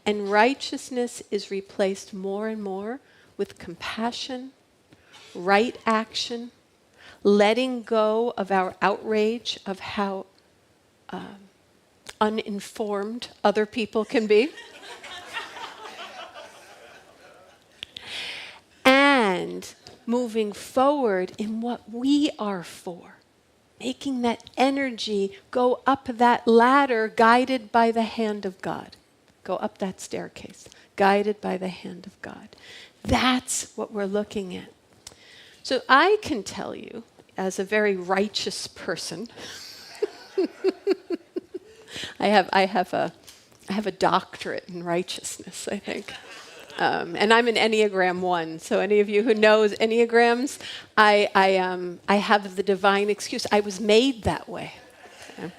And righteousness is replaced more and more with compassion, right action, letting go of our outrage of how uninformed other people can be. And moving forward in what we are for. Making that energy go up that ladder guided by the hand of God. Go up that staircase, guided by the hand of God. That's what we're looking at. So I can tell you, as a very righteous person, I have a doctorate in righteousness, I think. And I'm an Enneagram 1, so any of you who knows Enneagrams, I have the divine excuse. I was made that way. Okay?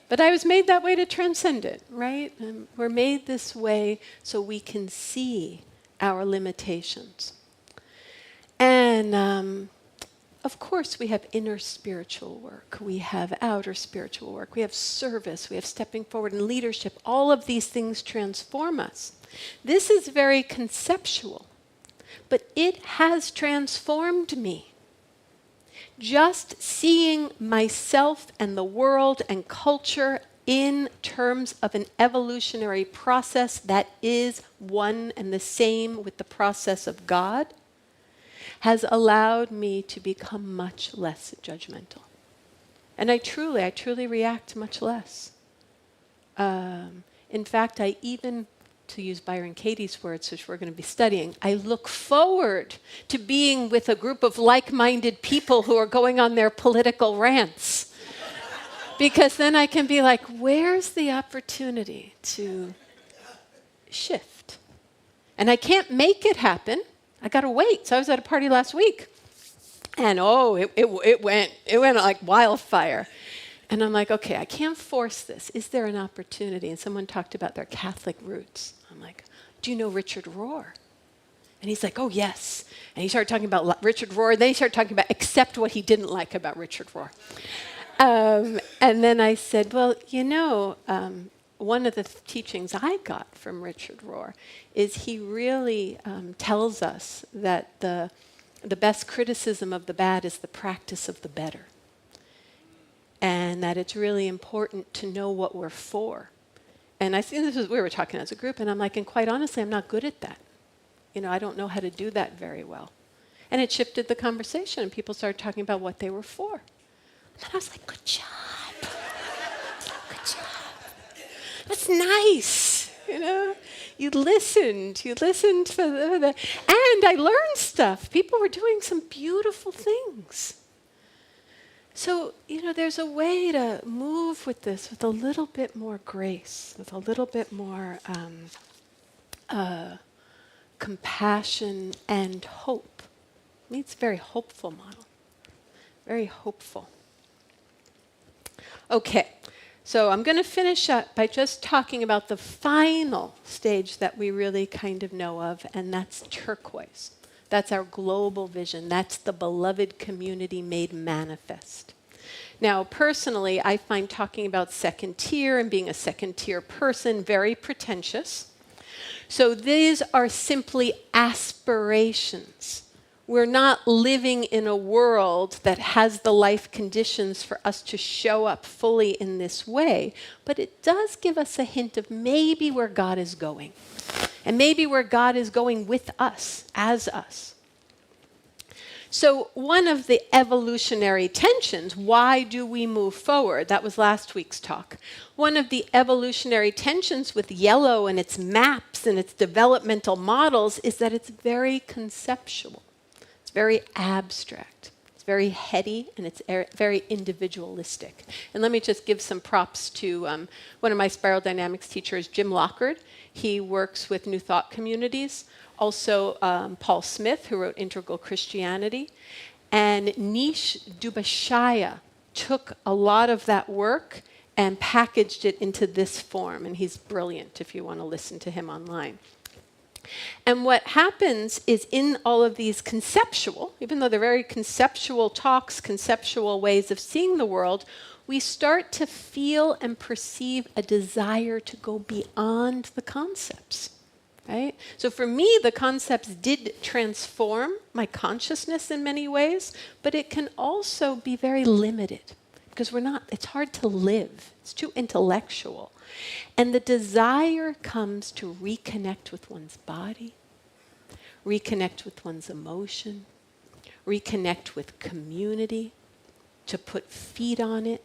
But I was made that way to transcend it, right? We're made this way so we can see our limitations. And of course, we have inner spiritual work. We have outer spiritual work. We have service. We have stepping forward in leadership. All of these things transform us. This is very conceptual, but it has transformed me. Just seeing myself and the world and culture in terms of an evolutionary process that is one and the same with the process of God has allowed me to become much less judgmental. And I truly react much less. In fact, I even, to use Byron Katie's words, which we're going to be studying, I look forward to being with a group of like-minded people who are going on their political rants. Because then I can be like, where's the opportunity to shift? And I can't make it happen. I got to wait. So I was at a party last week. And it went like wildfire. And I'm like, okay, I can't force this. Is there an opportunity? And someone talked about their Catholic roots. I'm like, do you know Richard Rohr? And he's like, oh, yes. And he started talking about Richard Rohr. And then he started talking about except what he didn't like about Richard Rohr. And then I said, well, you know, one of the teachings I got from Richard Rohr is he really tells us that the best criticism of the bad is the practice of the better. And that it's really important to know what we're for. And I think we were talking as a group, and I'm like, and quite honestly, I'm not good at that. I don't know how to do that very well. And it shifted the conversation, and people started talking about what they were for. And I was like, good job. Good job. That's nice. You listened for the, and I learned stuff. People were doing some beautiful things. So, there's a way to move with this with a little bit more grace, with a little bit more compassion and hope. It's a very hopeful model. Very hopeful. Okay, so I'm going to finish up by just talking about the final stage that we really kind of know of, and that's turquoise. That's our global vision. That's the beloved community made manifest. Now, personally, I find talking about second tier and being a second tier person very pretentious. So these are simply aspirations. We're not living in a world that has the life conditions for us to show up fully in this way, but it does give us a hint of maybe where God is going, and maybe where God is going with us, as us. So one of the evolutionary tensions, why do we move forward? That was last week's talk. One of the evolutionary tensions with yellow and its maps and its developmental models is that it's very conceptual. It's very abstract. It's very heady, and it's very individualistic. And let me just give some props to one of my spiral dynamics teachers, Jim Lockard. He works with New Thought communities. Also, Paul Smith, who wrote Integral Christianity. And Nish Dubashaya took a lot of that work and packaged it into this form. And he's brilliant if you want to listen to him online. And what happens is in all of these conceptual, even though they're very conceptual talks, conceptual ways of seeing the world, we start to feel and perceive a desire to go beyond the concepts. Right? So for me, the concepts did transform my consciousness in many ways, but it can also be very limited because it's hard to live. It's too intellectual. And the desire comes to reconnect with one's body, reconnect with one's emotion, reconnect with community, to put feet on it,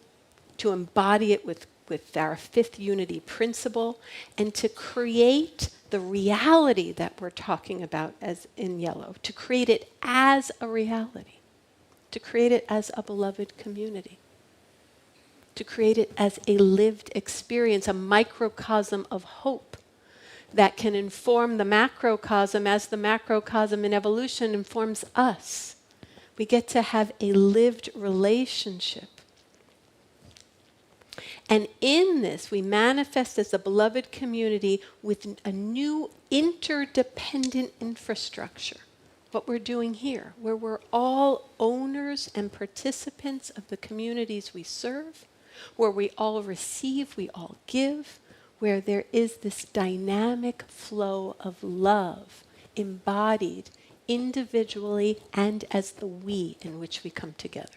to embody it with our fifth unity principle, and to create the reality that we're talking about as in yellow, to create it as a reality, to create it as a beloved community, to create it as a lived experience, a microcosm of hope that can inform the macrocosm as the macrocosm in evolution informs us. We get to have a lived relationship. And in this, we manifest as a beloved community with a new interdependent infrastructure. What we're doing here, where we're all owners and participants of the communities we serve, where we all receive, we all give, where there is this dynamic flow of love embodied individually and as the we in which we come together.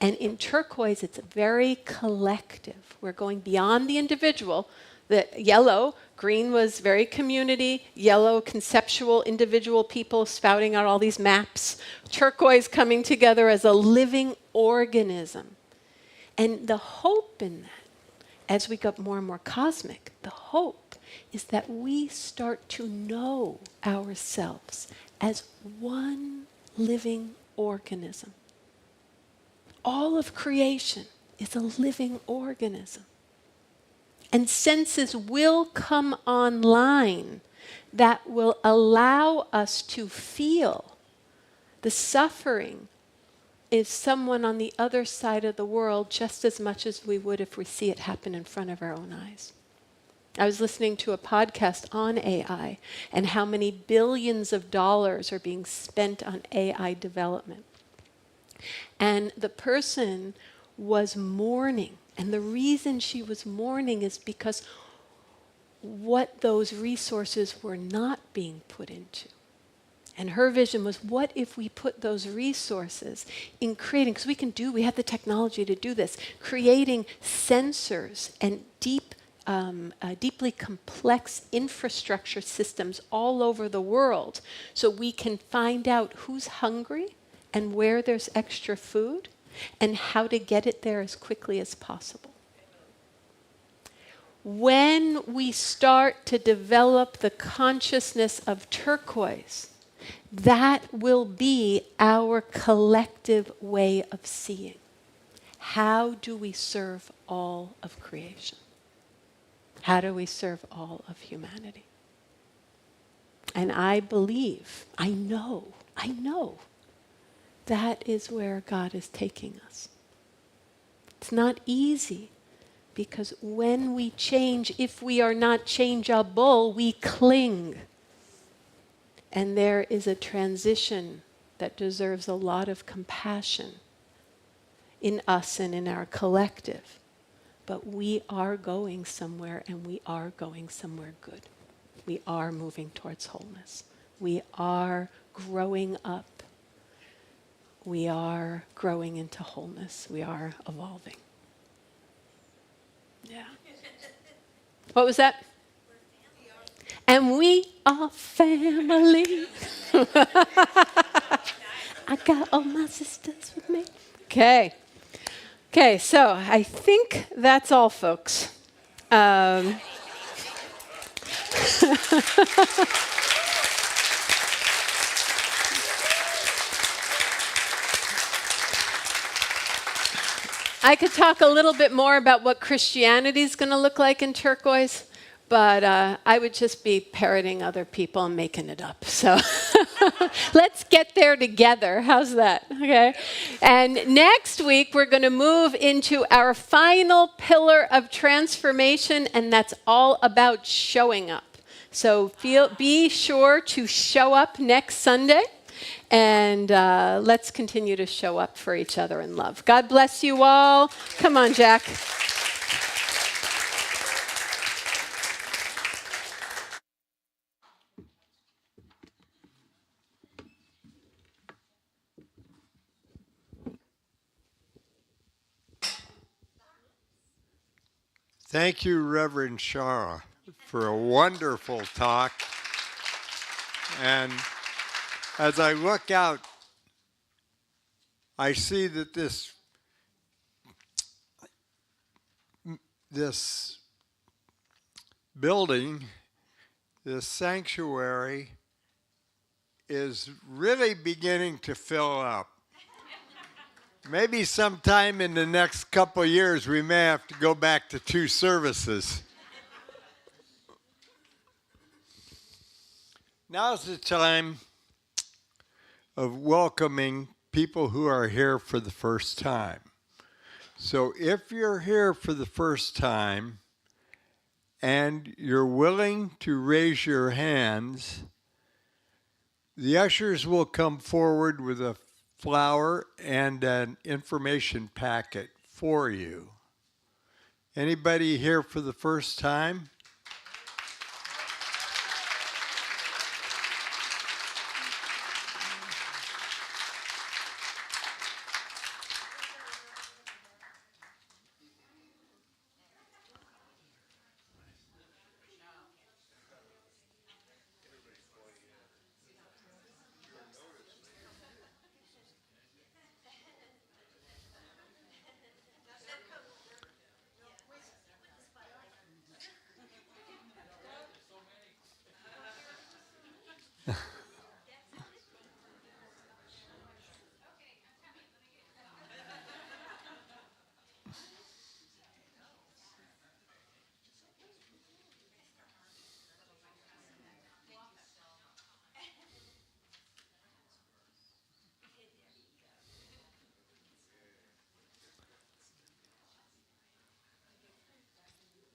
And in turquoise, it's very collective. We're going beyond the individual. The yellow, green was very community, yellow, conceptual, individual people spouting out all these maps, turquoise coming together as a living organism. And the hope in that, as we get more and more cosmic, the hope is that we start to know ourselves as one living organism. All of creation is a living organism. And senses will come online that will allow us to feel the suffering of someone on the other side of the world just as much as we would if we see it happen in front of our own eyes. I was listening to a podcast on AI and how many billions of dollars are being spent on AI development. And the person was mourning. And the reason she was mourning is because what those resources were not being put into And her vision was, what if we put those resources in creating, because we have the technology to do this, creating sensors and deeply complex infrastructure systems all over the world so we can find out who's hungry and where there's extra food and how to get it there as quickly as possible. When we start to develop the consciousness of turquoise, that will be our collective way of seeing. How do we serve all of creation? How do we serve all of humanity? And I believe, I know, that is where God is taking us. It's not easy, because when we change, if we are not changeable, we cling. And there is a transition that deserves a lot of compassion in us and in our collective. But we are going somewhere, and we are going somewhere good. We are moving towards wholeness. We are growing up. We are growing into wholeness. We are evolving. Yeah. What was that? And we are family. I got all my sisters with me. Okay. Okay, so I think that's all, folks. I could talk a little bit more about what Christianity is going to look like in turquoise, but I would just be parroting other people and making it up. So let's get there together. How's that? Okay. And next week, we're going to move into our final pillar of transformation, and that's all about showing up. So be sure to show up next Sunday. And let's continue to show up for each other in love. God bless you all. Come on, Jack. Thank you, Reverend Shara, for a wonderful talk. And as I look out, I see that this building, this sanctuary, is really beginning to fill up. Maybe sometime in the next couple of years, we may have to go back to 2 services. Now's the time of welcoming people who are here for the first time. So if you're here for the first time and you're willing to raise your hands, the ushers will come forward with a flower and an information packet for you. Anybody here for the first time?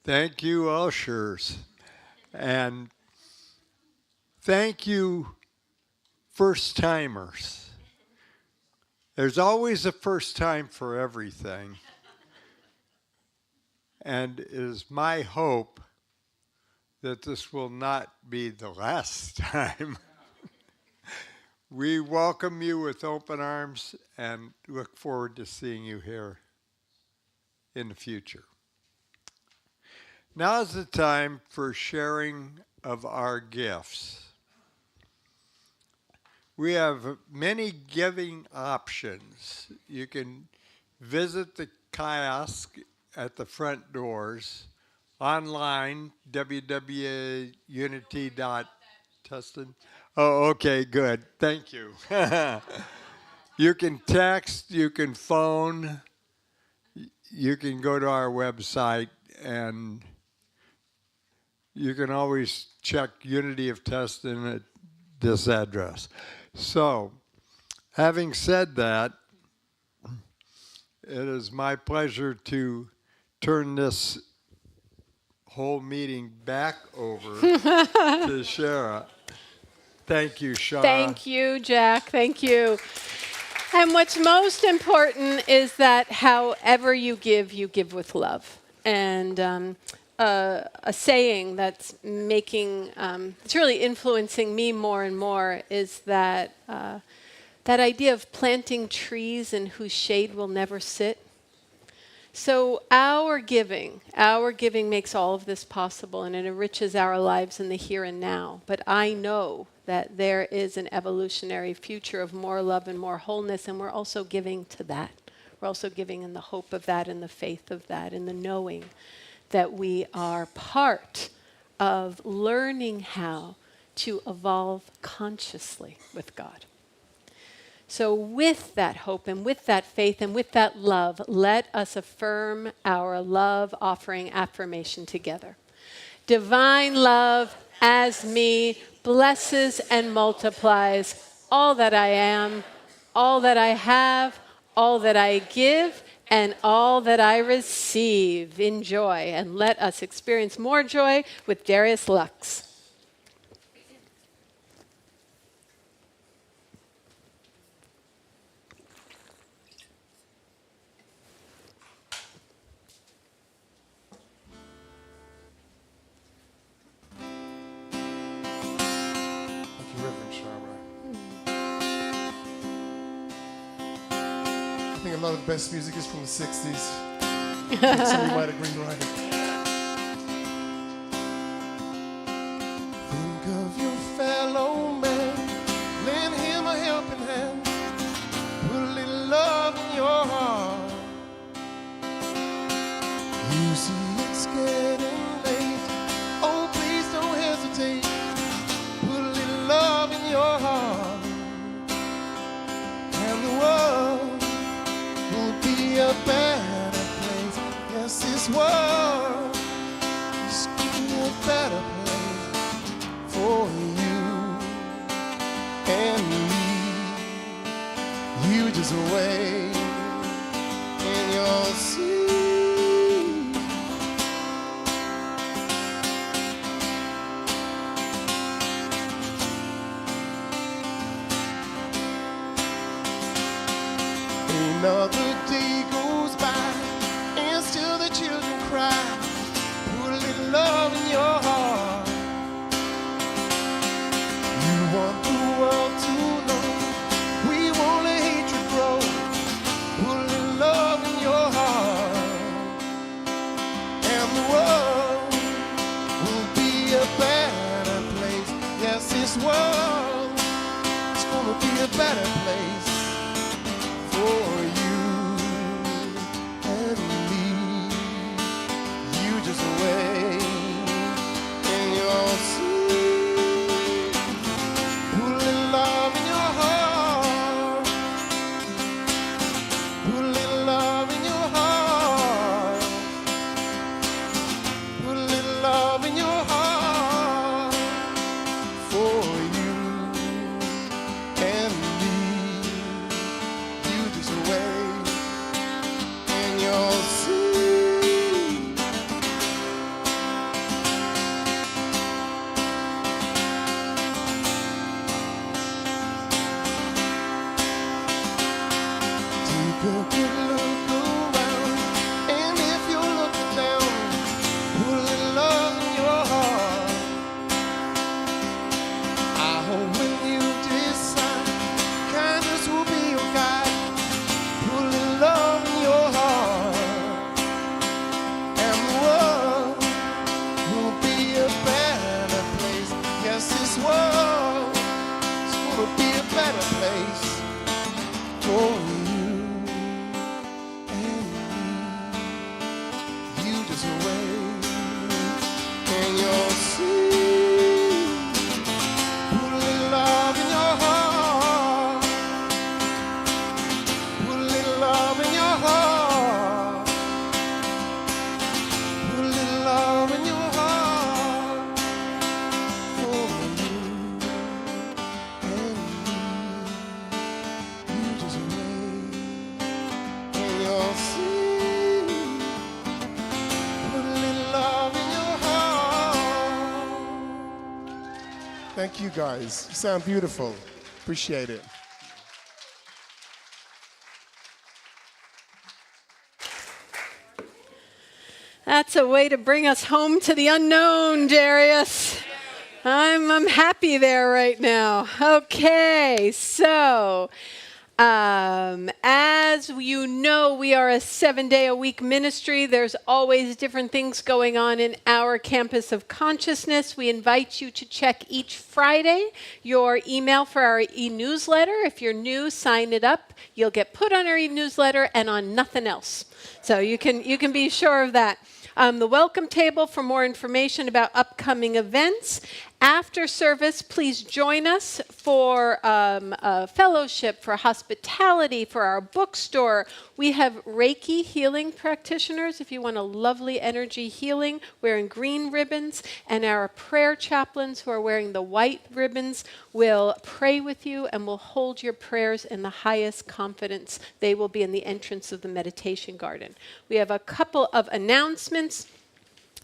Thank you, ushers. And thank you, first-timers. There's always a first time for everything. And it is my hope that this will not be the last time. We welcome you with open arms and look forward to seeing you here in the future. Now is the time for sharing of our gifts. We have many giving options. You can visit the kiosk at the front doors, online, www.unity.tustin. Oh, okay, good. Thank you. You can text, you can phone, you can go to our website, and you can always check Unity of Tustin at this address. So, having said that, it is my pleasure to turn this whole meeting back over to Shara. Thank you, Shara. Thank you, Jack. Thank you. And what's most important is that however you give with love. And a saying that's making, it's really influencing me more and more is that that idea of planting trees in whose shade we'll never sit. So our giving makes all of this possible, and it enriches our lives in the here and now. But I know that there is an evolutionary future of more love and more wholeness, and we're also giving to that. We're also giving in the hope of that, in the faith of that, in the knowing that we are part of learning how to evolve consciously with God. So with that hope and with that faith and with that love, let us affirm our love offering affirmation together. Divine love as me blesses and multiplies all that I am, all that I have, all that I give, and all that I receive in joy. And let us experience more joy with Darius Lux. Thank you, Reverend Shara. I think a lot of the best music is from the 60s. So you might agree, right? Think of your fellow man. Lend him a helping hand. Put a little love in your heart. You see it's getting late. Oh, please don't hesitate. Put a little love in your heart. And the world will be a better place. Yes, this world is getting a better place for you and me. You just wait and you'll see. Another day goes by, and still the children cry. Put a little love in your heart. You want the world to know we won't let hatred grow. Put a little love in your heart, and the world will be a better place. Yes, this world is gonna be a better place for you and me. You just wait and you'll see. Put a little love in your heart. Put a little love in your heart. Put a little love in your heart for you and me. Thank you, guys. You sound beautiful. Appreciate it. That's a way to bring us home to the unknown, Darius. I'm happy there right now. Okay, so as you know, we are a 7-day-a-week ministry. There's always different things going on in our campus of consciousness. We invite you to check each Friday your email for our e-newsletter. If you're new, sign it up. You'll get put on our e-newsletter and on nothing else. So you can be sure of that. The welcome table for more information about upcoming events. After service, please join us for a fellowship, for hospitality, for our bookstore. We have Reiki healing practitioners, if you want a lovely energy healing, wearing green ribbons, and our prayer chaplains who are wearing the white ribbons will pray with you and will hold your prayers in the highest confidence. They will be in the entrance of the meditation garden. We have a couple of announcements.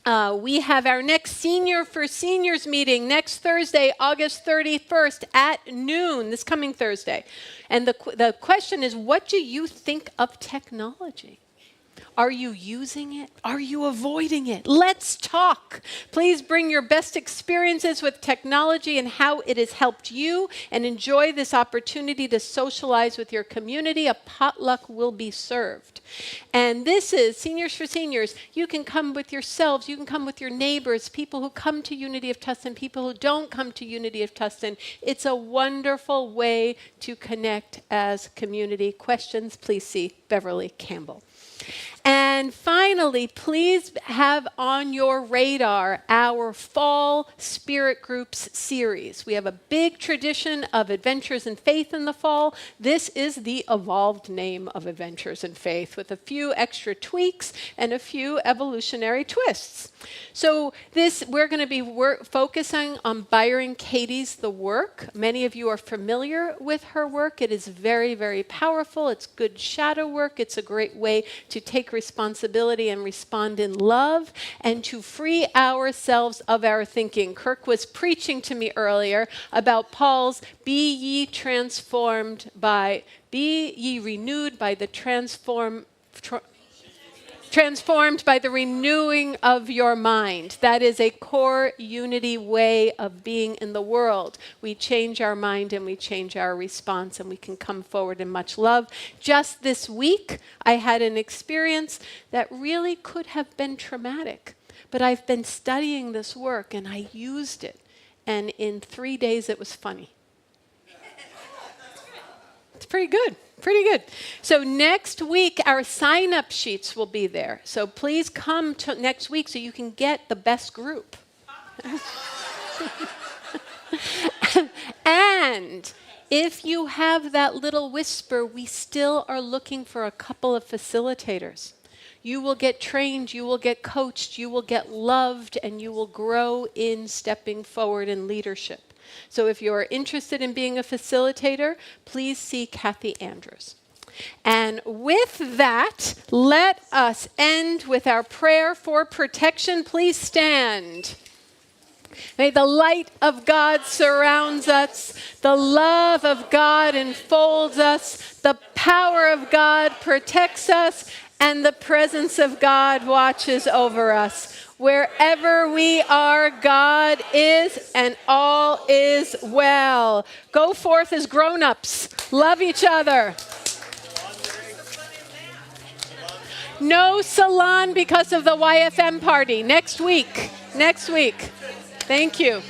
We have our next Senior for Seniors meeting next Thursday, August 31st at noon, this coming Thursday. And the question is, what do you think of technology? Are you using it? Are you avoiding it? Let's talk. Please bring your best experiences with technology and how it has helped you, and enjoy this opportunity to socialize with your community. A potluck will be served. And this is Seniors for Seniors. You can come with yourselves. You can come with your neighbors, people who come to Unity of Tustin, people who don't come to Unity of Tustin. It's a wonderful way to connect as community. Questions, please see Beverly Campbell. And finally, please have on your radar our Fall Spirit Groups series. We have a big tradition of Adventures in Faith in the fall. This is the evolved name of Adventures in Faith, with a few extra tweaks and a few evolutionary twists. So we're going to be focusing on Byron Katie's The Work. Many of you are familiar with her work. It is very, very powerful. It's good shadow work. It's a great way to take responsibility and respond in love, and to free ourselves of our thinking. Kirk was preaching to me earlier about Paul's be ye renewed by the transformed by the renewing of your mind. That is a core Unity way of being in the world. We change our mind and we change our response, and we can come forward in much love. Just this week, I had an experience that really could have been traumatic, but I've been studying this work and I used it, and in 3 days it was funny. It's pretty good. Pretty good. So next week, our sign-up sheets will be there. So please come to next week so you can get the best group. And if you have that little whisper, we still are looking for a couple of facilitators. You will get trained, you will get coached, you will get loved, and you will grow in stepping forward in leadership. So if you're interested in being a facilitator, please see Kathy Andrews. And with that, let us end with our prayer for protection. Please stand. May the light of God surrounds us, the love of God enfolds us, the power of God protects us, and the presence of God watches over us. Wherever we are, God is, and all is well. Go forth as grown-ups. Love each other. No salon because of the YFM party. Next week. Thank you.